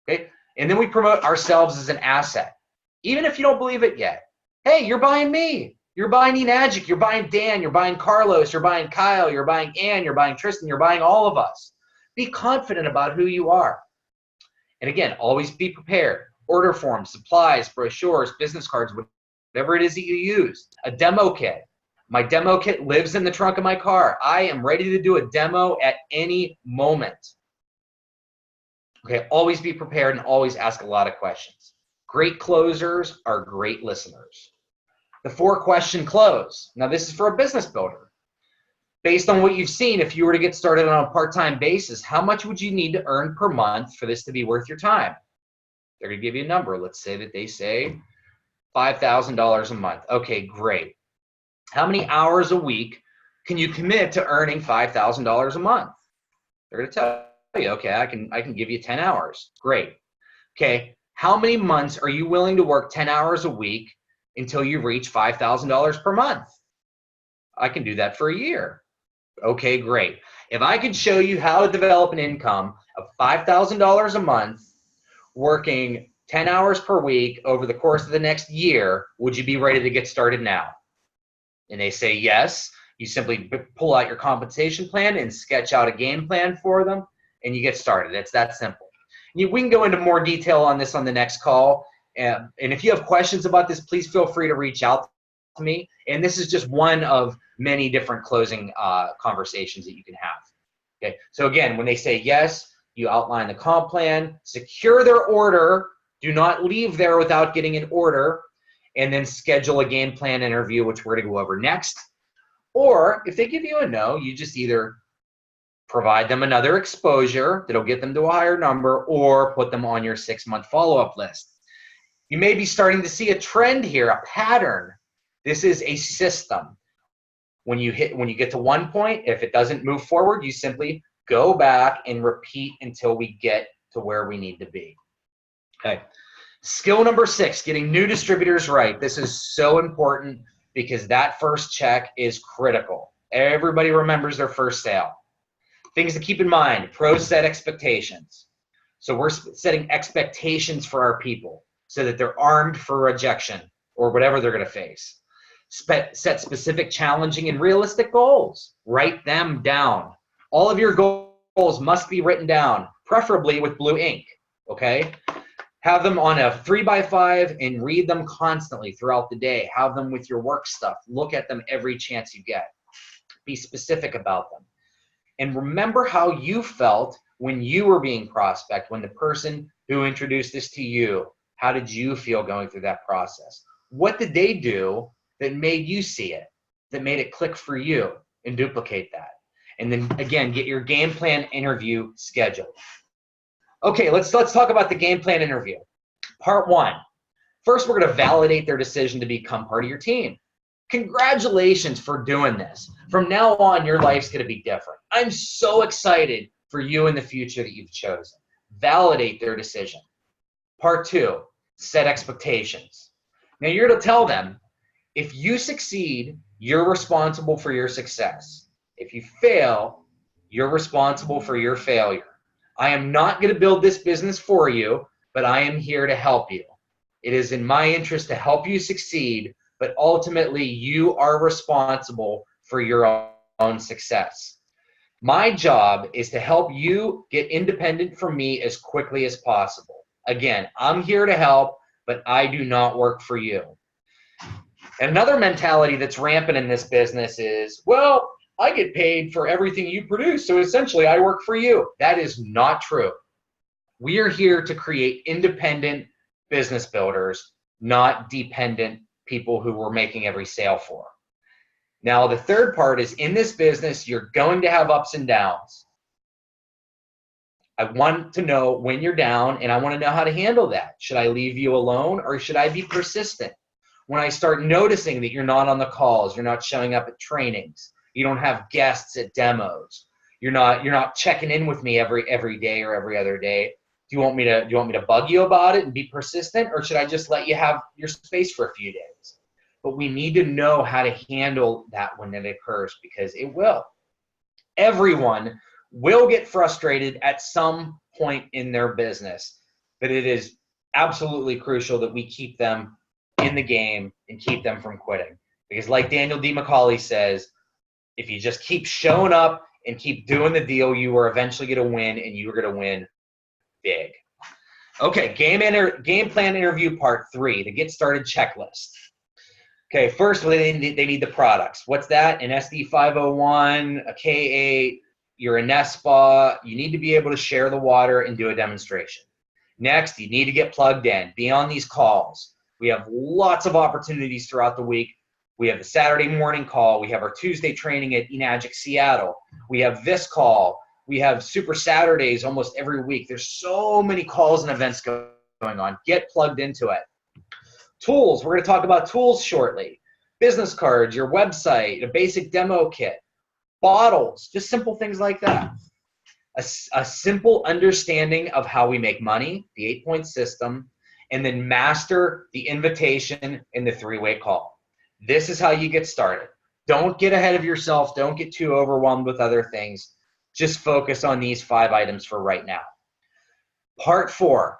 Okay? And then we promote ourselves as an asset. Even if you don't believe it yet. Hey, you're buying me. You're buying Enagic. You're buying Dan. You're buying Carlos. You're buying Kyle. You're buying Ann. You're buying Tristan. You're buying all of us. Be confident about who you are. And again, always be prepared. Order forms, supplies, brochures, business cards, whatever it is that you use. A demo kit. My demo kit lives in the trunk of my car. I am ready to do a demo at any moment. Okay, always be prepared and always ask a lot of questions. Great closers are great listeners. The 4-question close. Now, this is for a business builder. Based on what you've seen, if you were to get started on a part-time basis, how much would you need to earn per month for this to be worth your time? They're going to give you a number. Let's say that they say $5,000 a month. Okay, great. How many hours a week can you commit to earning $5,000 a month? They're going to tell you, okay, I can give you 10 hours. Great. Okay, how many months are you willing to work 10 hours a week until you reach $5,000 per month? I can do that for a year. Okay, great. If I could show you how to develop an income of $5,000 a month, working 10 hours per week over the course of the next year, would you be ready to get started now? And they say yes. You simply pull out your compensation plan and sketch out a game plan for them, and you get started. It's that simple. We can go into more detail on this on the next call. And if you have questions about this, please feel free to reach out to me. And this is just one of many different closing conversations that you can have. Okay. So again, when they say yes, you outline the comp plan, secure their order, do not leave there without getting an order, and then schedule a game plan interview, which we're going to go over next. Or if they give you a no, you just either provide them another exposure that'll get them to a higher number, or put them on your 6-month follow-up list. You may be starting to see a trend here, a pattern. This is a system. When you get to one point, if it doesn't move forward, you simply go back and repeat until we get to where we need to be. Okay. Skill number 6, getting new distributors right. This is so important because that first check is critical. Everybody remembers their first sale. Things to keep in mind: pros set expectations. So we're setting expectations for our people so that they're armed for rejection or whatever they're going to face. Set specific, challenging, and realistic goals. Write them down. All of your goals must be written down, preferably with blue ink, okay? Have them on a 3x5 and read them constantly throughout the day. Have them with your work stuff. Look at them every chance you get. Be specific about them. And remember how you felt when you were being prospect, when the person who introduced this to you, how did you feel going through that process? What did they do that made you see it, that made it click for you, and duplicate that? And then again, get your game plan interview scheduled. Okay, let's talk about the game plan interview. Part 1. First, we're going to validate their decision to become part of your team. Congratulations for doing this. From now on, your life's going to be different. I'm so excited for you in the future that you've chosen. Validate their decision. Part 2, set expectations. Now, you're going to tell them, if you succeed, you're responsible for your success. If you fail, You're responsible for your failure. I am not going to build this business for you, but I am here to help you. It is in my interest to help you succeed, but ultimately you are responsible for your own success. My job is to help you get independent from me as quickly as possible. Again, I'm here to help, but I do not work for you. Another mentality that's rampant in this business is, well, I get paid for everything you produce, so essentially I work for you. That is not true. We are here to create independent business builders, not dependent people who we're making every sale for. Now, the third part is, in this business, you're going to have ups and downs. I want to know when you're down, and I want to know how to handle that. Should I leave you alone, or should I be persistent? When I start noticing that you're not on the calls, you're not showing up at trainings, you don't have guests at demos, you're not checking in with me every day or every other day. Do you want me to bug you about it and be persistent, or should I just let you have your space for a few days? But we need to know how to handle that when it occurs, because it will. Everyone will get frustrated at some point in their business, but it is absolutely crucial that we keep them in the game and keep them from quitting. Because like Daniel D. McCauley says, if you just keep showing up and keep doing the deal, you are eventually going to win, and you are going to win big. Okay, game plan interview part 3, the get started checklist. Okay, first they need the products. What's that? An SD501, a K8, you're a NESPA. You need to be able to share the water and do a demonstration. Next, you need to get plugged in. Be on these calls. We have lots of opportunities throughout the week. We have the Saturday morning call. We have our Tuesday training at Enagic Seattle. We have this call. We have Super Saturdays almost every week. There's so many calls and events going on. Get plugged into it. Tools. We're going to talk about tools shortly. Business cards, your website, a basic demo kit, bottles, just simple things like that. A simple understanding of how we make money, the 8-point system, and then master the invitation and the 3-way call. This is how you get started. Don't get ahead of yourself. Don't get too overwhelmed with other things. Just focus on these 5 items for right now. Part 4,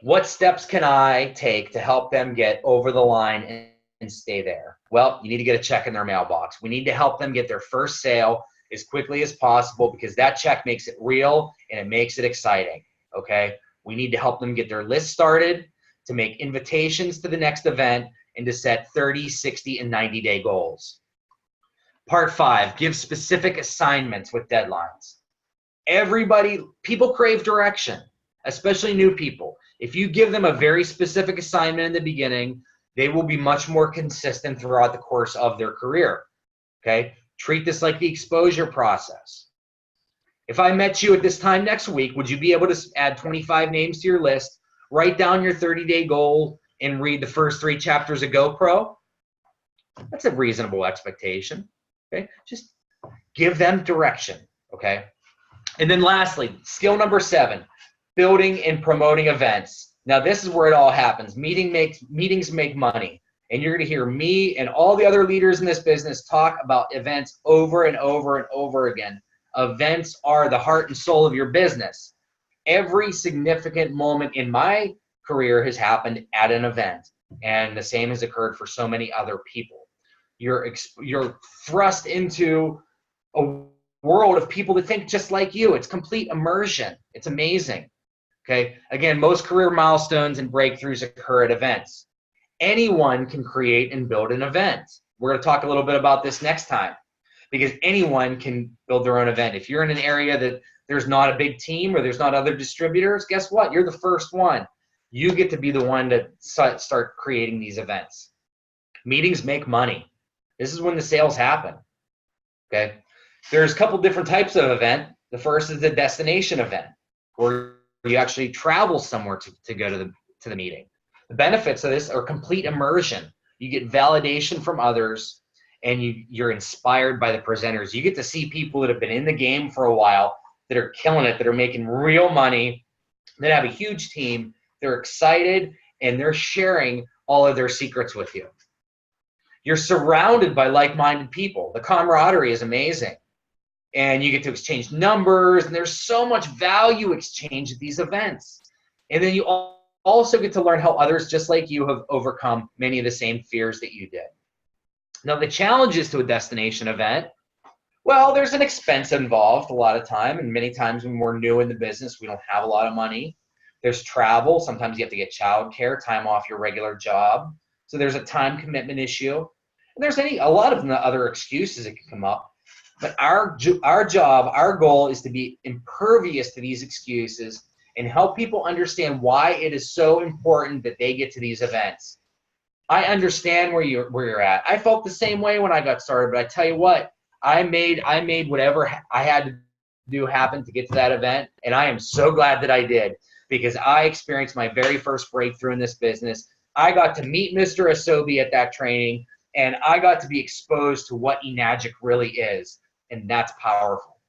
what steps can I take to help them get over the line and stay there? Well, you need to get a check in their mailbox. We need to help them get their first sale as quickly as possible, because that check makes it real and it makes it exciting, okay? We need to help them get their list started, to make invitations to the next event, and to set 30, 60, and 90-day goals. Part 5, give specific assignments with deadlines. People crave direction, especially new people. If you give them a very specific assignment in the beginning, they will be much more consistent throughout the course of their career, okay? Treat this like the exposure process. If I met you at this time next week, would you be able to add 25 names to your list, write down your 30-day goal, and read the first 3 chapters of GoPro? That's a reasonable expectation, okay? Just give them direction, okay? And then lastly, skill number 7, building and promoting events. Now, this is where it all happens. Meetings make money. And you're going to hear me and all the other leaders in this business talk about events over and over and over again. Events are the heart and soul of your business. Every significant moment in my career has happened at an event, and the same has occurred for so many other people. You're thrust into a world of people that think just like you. It's complete immersion. It's amazing. Okay. Again, most career milestones and breakthroughs occur at events. Anyone can create and build an event. We're going to talk a little bit about this next time, because anyone can build their own event. If you're in an area that there's not a big team or there's not other distributors, guess what? You're the first one. You get to be the one to start creating these events. Meetings make money. This is when the sales happen. Okay. There's a couple different types of event. The first is the destination event, where you actually travel somewhere to go to the meeting. The benefits of this are complete immersion. You get validation from others, and you're inspired by the presenters. You get to see people that have been in the game for a while, that are killing it, that are making real money, that have a huge team. They're excited, and they're sharing all of their secrets with you. You're surrounded by like-minded people. The camaraderie is amazing. and you get to exchange numbers, and there's so much value exchange at these events. And then you also get to learn how others just like you have overcome many of the same fears that you did. Now, the challenges to a destination event, well, there's an expense involved a lot of time, and many times when we're new in the business, we don't have a lot of money. There's travel. Sometimes you have to get childcare, time off your regular job. So there's a time commitment issue. And there's a lot of other excuses that can come up. But our job, our goal is to be impervious to these excuses and help people understand why it is so important that they get to these events. I understand where you're at. I felt the same way when I got started, but I tell you what, I made whatever I had to do happen to get to that event, and I am so glad that I did, because I experienced my very first breakthrough in this business. I got to meet Mr. Asobi at that training, and I got to be exposed to what Enagic really is, and that's powerful.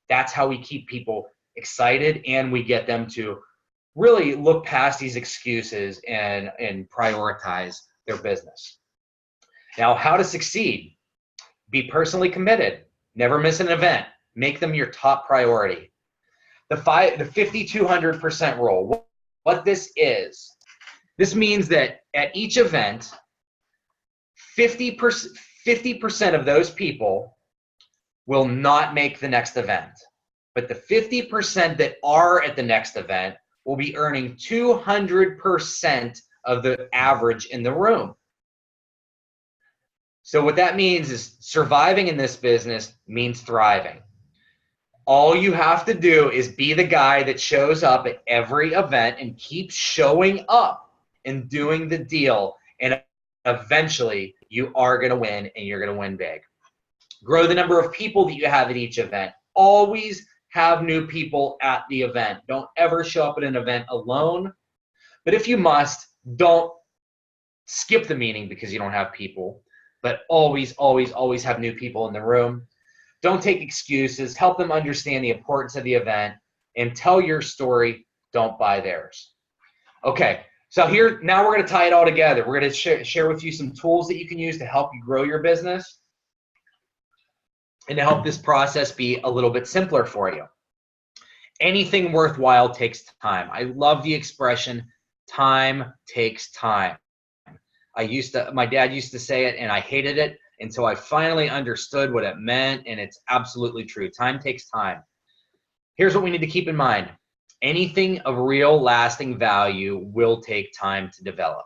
That's how we keep people excited, and we get them to really look past these excuses and prioritize their business. Now, how to succeed. Be personally committed. Never miss an event. Make them your top priority. The 5,200% rule. What this is, this means that at each event, 50% of those people will not make the next event. But the 50% that are at the next event will be earning 200% of the average in the room. So what that means is surviving in this business means thriving. All you have to do is be the guy that shows up at every event and keeps showing up and doing the deal. And eventually you are going to win, and you're going to win big. Grow the number of people that you have at each event. Always have new people at the event. Don't ever show up at an event alone. But if you must, don't skip the meeting because you don't have people. But always, always, always have new people in the room. Don't take excuses. Help them understand the importance of the event, and tell your story. Don't buy theirs. Okay, so now we're going to tie it all together. We're going to share with you some tools that you can use to help you grow your business and to help this process be a little bit simpler for you. Anything worthwhile takes time. I love the expression, time takes time. My dad used to say it, and I hated it until I finally understood what it meant, and it's absolutely true. Time takes time. Here's what we need to keep in mind. Anything of real lasting value will take time to develop.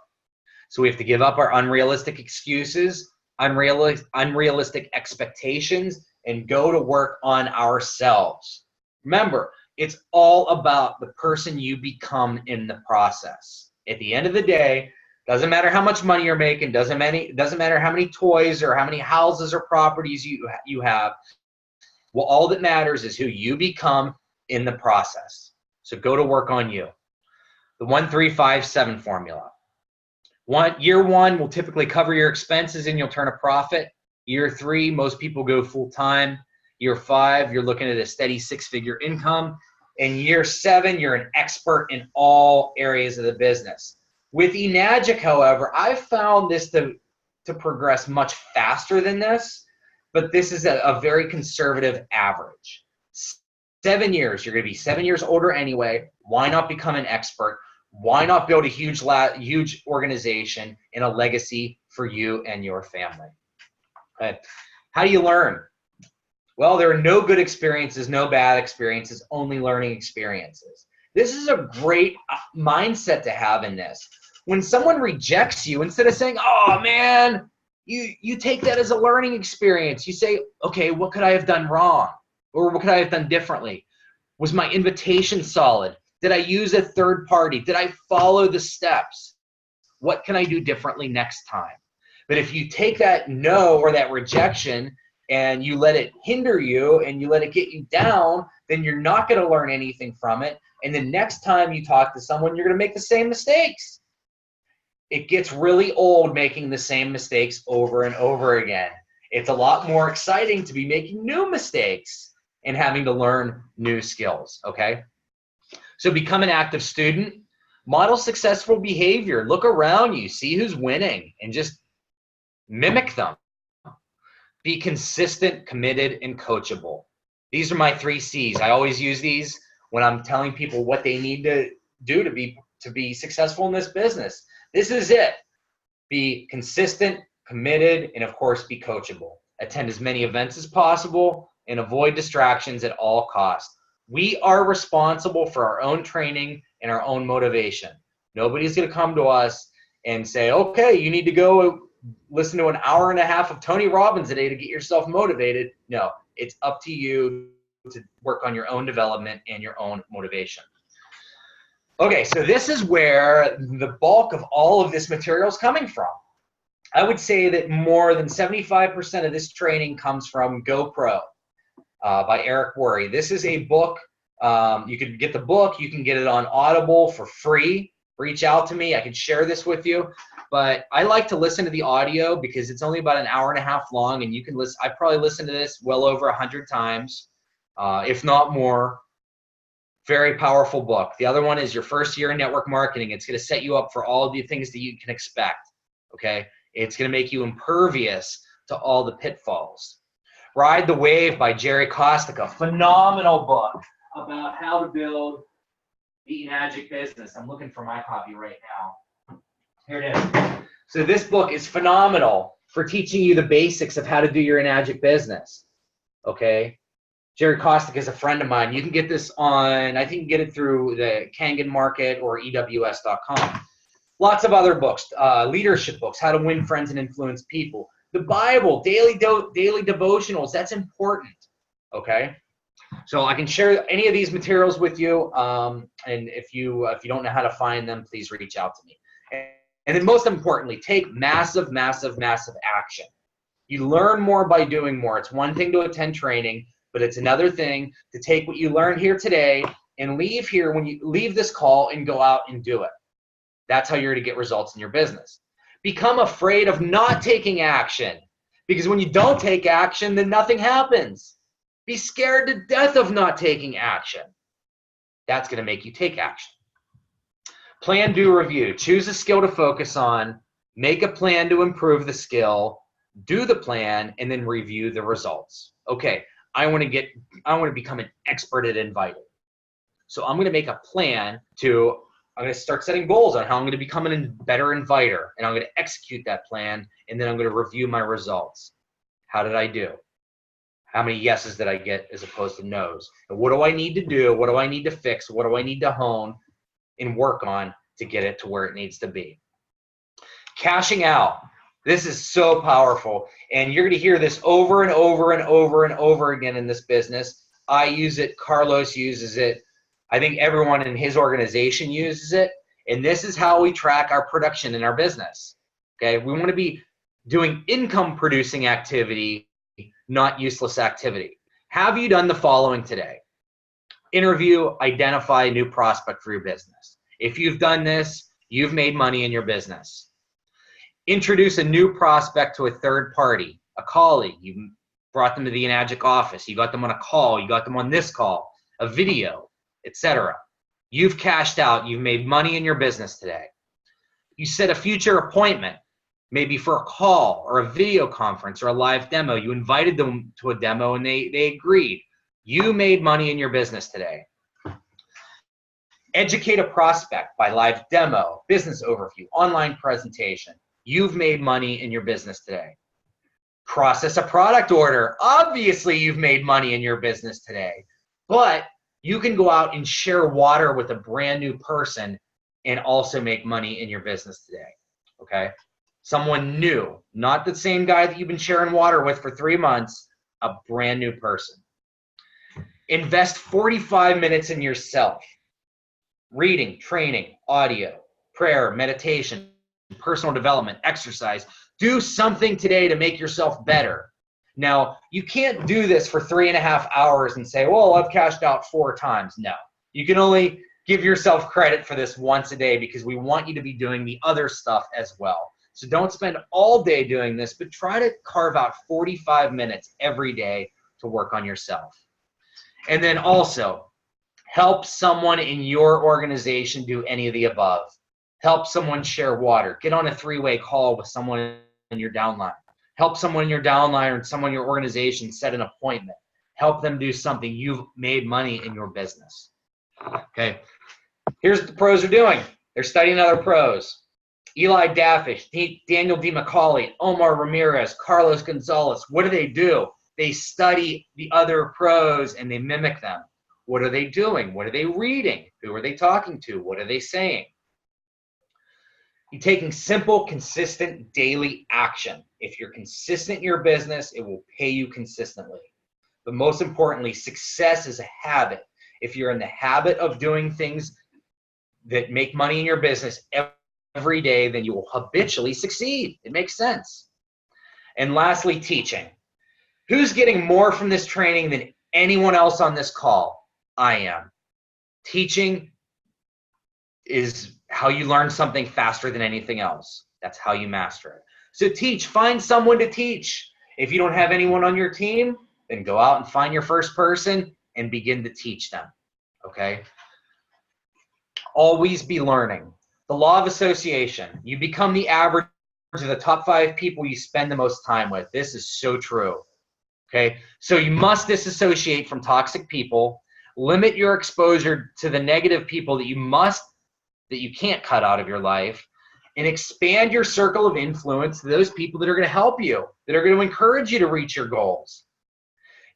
So we have to give up our unrealistic excuses, unrealistic expectations, and go to work on ourselves. Remember, it's all about the person you become in the process. At the end of the day, doesn't matter how much money you're making, doesn't matter how many toys or how many houses or properties you have. Well, all that matters is who you become in the process. So go to work on you. The 1-3-5-7 formula. Year one will typically cover your expenses and you'll turn a profit. Year 3, most people go full time. Year 5, you're looking at a steady 6-figure income. And year 7, you're an expert in all areas of the business. With Enagic, however, I've found this to progress much faster than this, but this is a very conservative average. 7 years, you're going to be 7 years older anyway. Why not become an expert? Why not build a huge organization and a legacy for you and your family? Okay. How do you learn? Well, there are no good experiences, no bad experiences, only learning experiences. This is a great mindset to have in this. When someone rejects you, instead of saying, oh man, you take that as a learning experience. You say, okay, what could I have done wrong? Or what could I have done differently? Was my invitation solid? Did I use a third party? Did I follow the steps? What can I do differently next time? But if you take that no or that rejection and you let it hinder you and you let it get you down, then you're not going to learn anything from it. And the next time you talk to someone, you're going to make the same mistakes. It gets really old making the same mistakes over and over again. It's a lot more exciting to be making new mistakes and having to learn new skills, okay? So become an active student, model successful behavior, look around you, see who's winning, and just mimic them. Be consistent, committed, and coachable. These are my 3 C's. I always use these when I'm telling people what they need to do to be successful in this business. This is it. Be consistent, committed, and of course, be coachable. Attend as many events as possible and avoid distractions at all costs. We are responsible for our own training and our own motivation. Nobody's going to come to us and say, okay, you need to go listen to an hour and a half of Tony Robbins a day to get yourself motivated. No, it's up to you to work on your own development and your own motivation. Okay, so this is where the bulk of all of this material is coming from. I would say that more than 75% of this training comes from GoPro by Eric Worre. This is a book. You can get the book. You can get it on Audible for free. Reach out to me. I can share this with you. But I like to listen to the audio because it's only about an hour and a half long, and you can listen. I probably listened to this well over 100 times, if not more. Very powerful book. The other one is Your First Year in Network Marketing. It's going to set you up for all the things that you can expect. Okay, it's going to make you impervious to all the pitfalls. Ride the Wave by Jerry Kostka. Phenomenal book about how to build the Enagic business. I'm looking for my copy right now. Here it is. So this book is phenomenal for teaching you the basics of how to do your Enagic business. Okay. Jerry Kostka is a friend of mine. You can get this on, I think you can get it through the Kangen Market or EWS.com. Lots of other books, leadership books, How to Win Friends and Influence People. The Bible, daily devotionals, that's important, okay? So I can share any of these materials with you, and if you don't know how to find them, please reach out to me. And then most importantly, take massive, massive, massive action. You learn more by doing more. It's one thing to attend training, but it's another thing to take what you learned here today and leave here when you leave this call and go out and do it. That's how you're going to get results in your business. Become afraid of not taking action, because when you don't take action, then nothing happens. Be scared to death of not taking action. That's going to make you take action. Plan, do, review. Choose a skill to focus on. Make a plan to improve the skill. Do the plan, and then review the results. Okay, I want to become an expert at inviting. So I'm going to make a plan I'm going to start setting goals on how I'm going to become a better inviter, and I'm going to execute that plan, and then I'm going to review my results. How did I do? How many yeses did I get as opposed to no's? And what do I need to do? What do I need to fix? What do I need to hone and work on to get it to where it needs to be? Cashing out. This is so powerful, and you're going to hear this over and over and over and over again in this business. I use it. Carlos uses it. I think everyone in his organization uses it, and this is how we track our production in our business. Okay, we want to be doing income-producing activity, not useless activity. Have you done the following today? Interview, identify a new prospect for your business. If you've done this, you've made money in your business. Introduce a new prospect to a third party, a colleague. You brought them to the Enagic office. You got them on a call. You got them on this call, a video, etc. You've cashed out. You've made money in your business today. You set a future appointment, maybe for a call or a video conference or a live demo. You invited them to a demo and they agreed. You made money in your business today. Educate a prospect by live demo, business overview, online presentation. You've made money in your business today. Process a product order. Obviously, you've made money in your business today. But you can go out and share water with a brand new person and also make money in your business today. Okay? Someone new, not the same guy that you've been sharing water with for 3 months, a brand new person. Invest 45 minutes in yourself. Reading, training, audio, prayer, meditation, personal development, exercise. Do something today to make yourself better. Now, you can't do this for 3.5 hours and say, well, I've cashed out 4 times. No, you can only give yourself credit for this once a day because we want you to be doing the other stuff as well. So don't spend all day doing this, but try to carve out 45 minutes every day to work on yourself. And then also, help someone in your organization do any of the above. Help someone share water. Get on a 3-way call with someone in your downline. Help someone in your downline or someone in your organization set an appointment. help them do something. You've made money in your business. Okay. Here's what the pros are doing. They're studying other pros. Eli Daffish, Daniel D. McCauley, Omar Ramirez, Carlos Gonzalez. What do? They study the other pros and they mimic them. What are they doing? What are they reading? Who are they talking to? What are they saying? You're taking simple, consistent, daily action. If you're consistent in your business, it will pay you consistently. But most importantly, success is a habit. If you're in the habit of doing things that make money in your business every day, then you will habitually succeed. It makes sense. And lastly, teaching. Who's getting more from this training than anyone else on this call? I am. Teaching is how you learn something faster than anything else. That's how you master it. So teach. Find someone to teach. If you don't have anyone on your team, then go out and find your first person and begin to teach them. Okay? Always be learning. The law of association. You become the average of the top 5 people you spend the most time with. This is so true. Okay? So you must disassociate from toxic people. Limit your exposure to the negative people that you can't cut out of your life, and expand your circle of influence to those people that are going to help you, that are going to encourage you to reach your goals.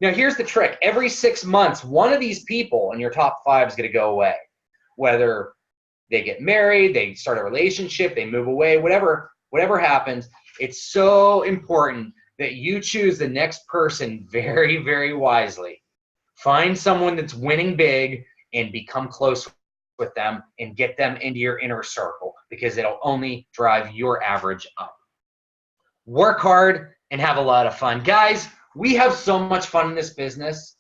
Now, here's the trick. Every 6 months, one of these people in your top 5 is going to go away. Whether they get married, they start a relationship, they move away, whatever happens, it's so important that you choose the next person very, very wisely. Find someone that's winning big and become close with them and get them into your inner circle, because it'll only drive your average up. Work hard and have a lot of fun. Guys, we have so much fun in this business.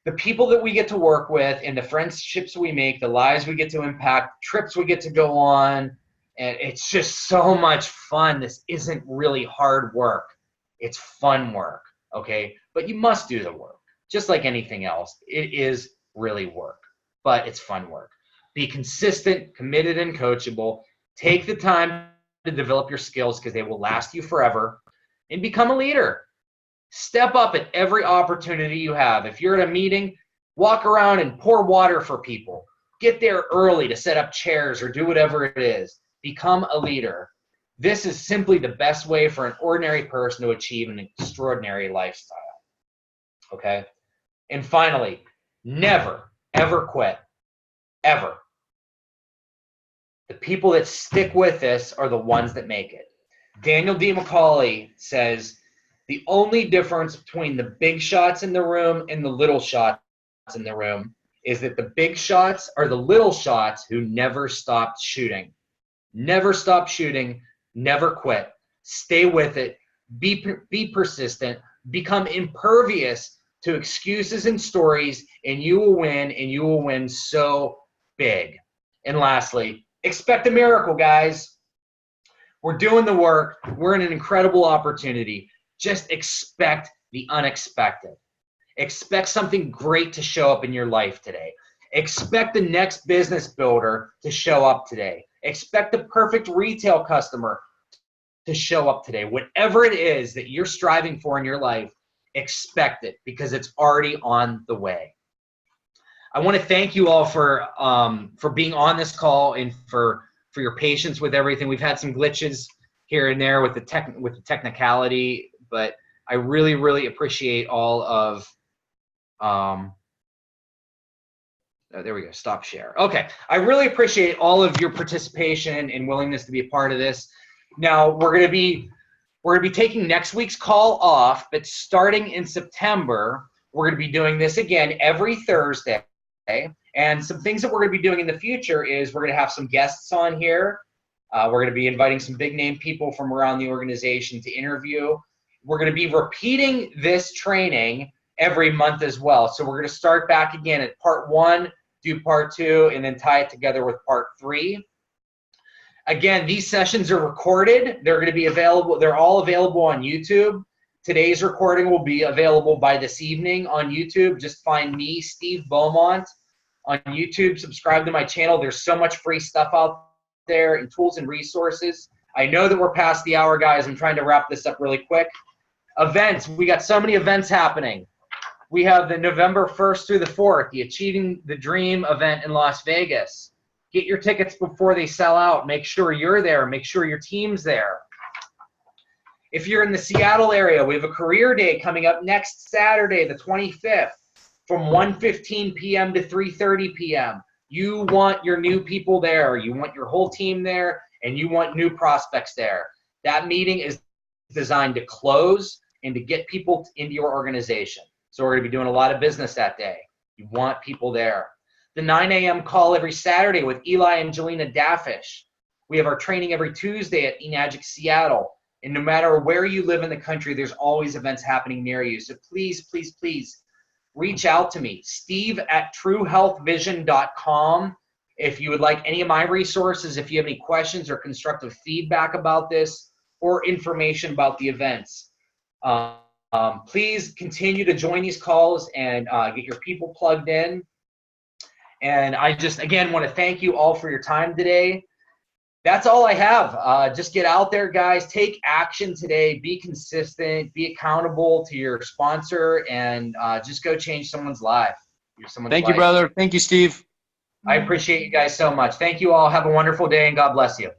The people that we get to work with and the friendships we make, the lives we get to impact, trips we get to go on, and it's just so much fun. This isn't really hard work. It's fun work, okay? But you must do the work. Just like anything else, it is really work, but it's fun work. Be consistent, committed, and coachable. Take the time to develop your skills because they will last you forever, and become a leader. Step up at every opportunity you have. If you're at a meeting, walk around and pour water for people. Get there early to set up chairs or do whatever it is. Become a leader. This is simply the best way for an ordinary person to achieve an extraordinary lifestyle. Okay? And finally, never, ever quit. Ever. The people that stick with this are the ones that make it. Daniel D. McCauley says, the only difference between the big shots in the room and the little shots in the room is that the big shots are the little shots who never stopped shooting. Never stop shooting. Never quit. Stay with it. Be persistent. Become impervious to excuses and stories, and you will win, and you will win so big. And lastly, expect a miracle, guys. We're doing the work. We're in an incredible opportunity. Just expect the unexpected. Expect something great to show up in your life today. Expect the next business builder to show up today. Expect the perfect retail customer to show up today. Whatever it is that you're striving for in your life, expect it, because it's already on the way. I want to thank you all for being on this call and for your patience with everything. We've had some glitches here and there with the technicality, but I really, really appreciate all of there we go, stop share. Okay, I really appreciate all of your participation and willingness to be a part of this. Now we're gonna be taking next week's call off, but starting in September, we're gonna be doing this again every Thursday. And some things that we're going to be doing in the future is we're going to have some guests on here. We're going to be inviting some big name people from around the organization to interview. We're going to be repeating this training every month as well. So we're going to start back again at part 1, do part 2, and then tie it together with part 3. Again, these sessions are recorded. They're going to be available. They're all available on YouTube. Today's recording will be available by this evening on YouTube. Just find me, Steve Beaumont, on YouTube. Subscribe to my channel. There's so much free stuff out there and tools and resources. I know that we're past the hour, guys. I'm trying to wrap this up really quick. Events. We got so many events happening. We have the November 1st through the 4th, the Achieving the Dream event in Las Vegas. Get your tickets before they sell out. Make sure you're there. Make sure your team's there. If you're in the Seattle area, we have a career day coming up next Saturday, the 25th, from 1:15 p.m. to 3:30 p.m. You want your new people there. You want your whole team there, and you want new prospects there. That meeting is designed to close and to get people into your organization. So we're going to be doing a lot of business that day. You want people there. The 9 a.m. call every Saturday with Eli and Jelena Daffish. We have our training every Tuesday at Enagic Seattle. And no matter where you live in the country, there's always events happening near you. So please, please, please reach out to me, steve@truehealthvision.com. If you would like any of my resources, if you have any questions or constructive feedback about this or information about the events. Please continue to join these calls and get your people plugged in. And I just, again, want to thank you all for your time today. That's all I have. Just get out there, guys. Take action today. Be consistent. Be accountable to your sponsor, and just go change someone's life. Thank you, brother. Thank you, Steve. I appreciate you guys so much. Thank you all. Have a wonderful day, and God bless you.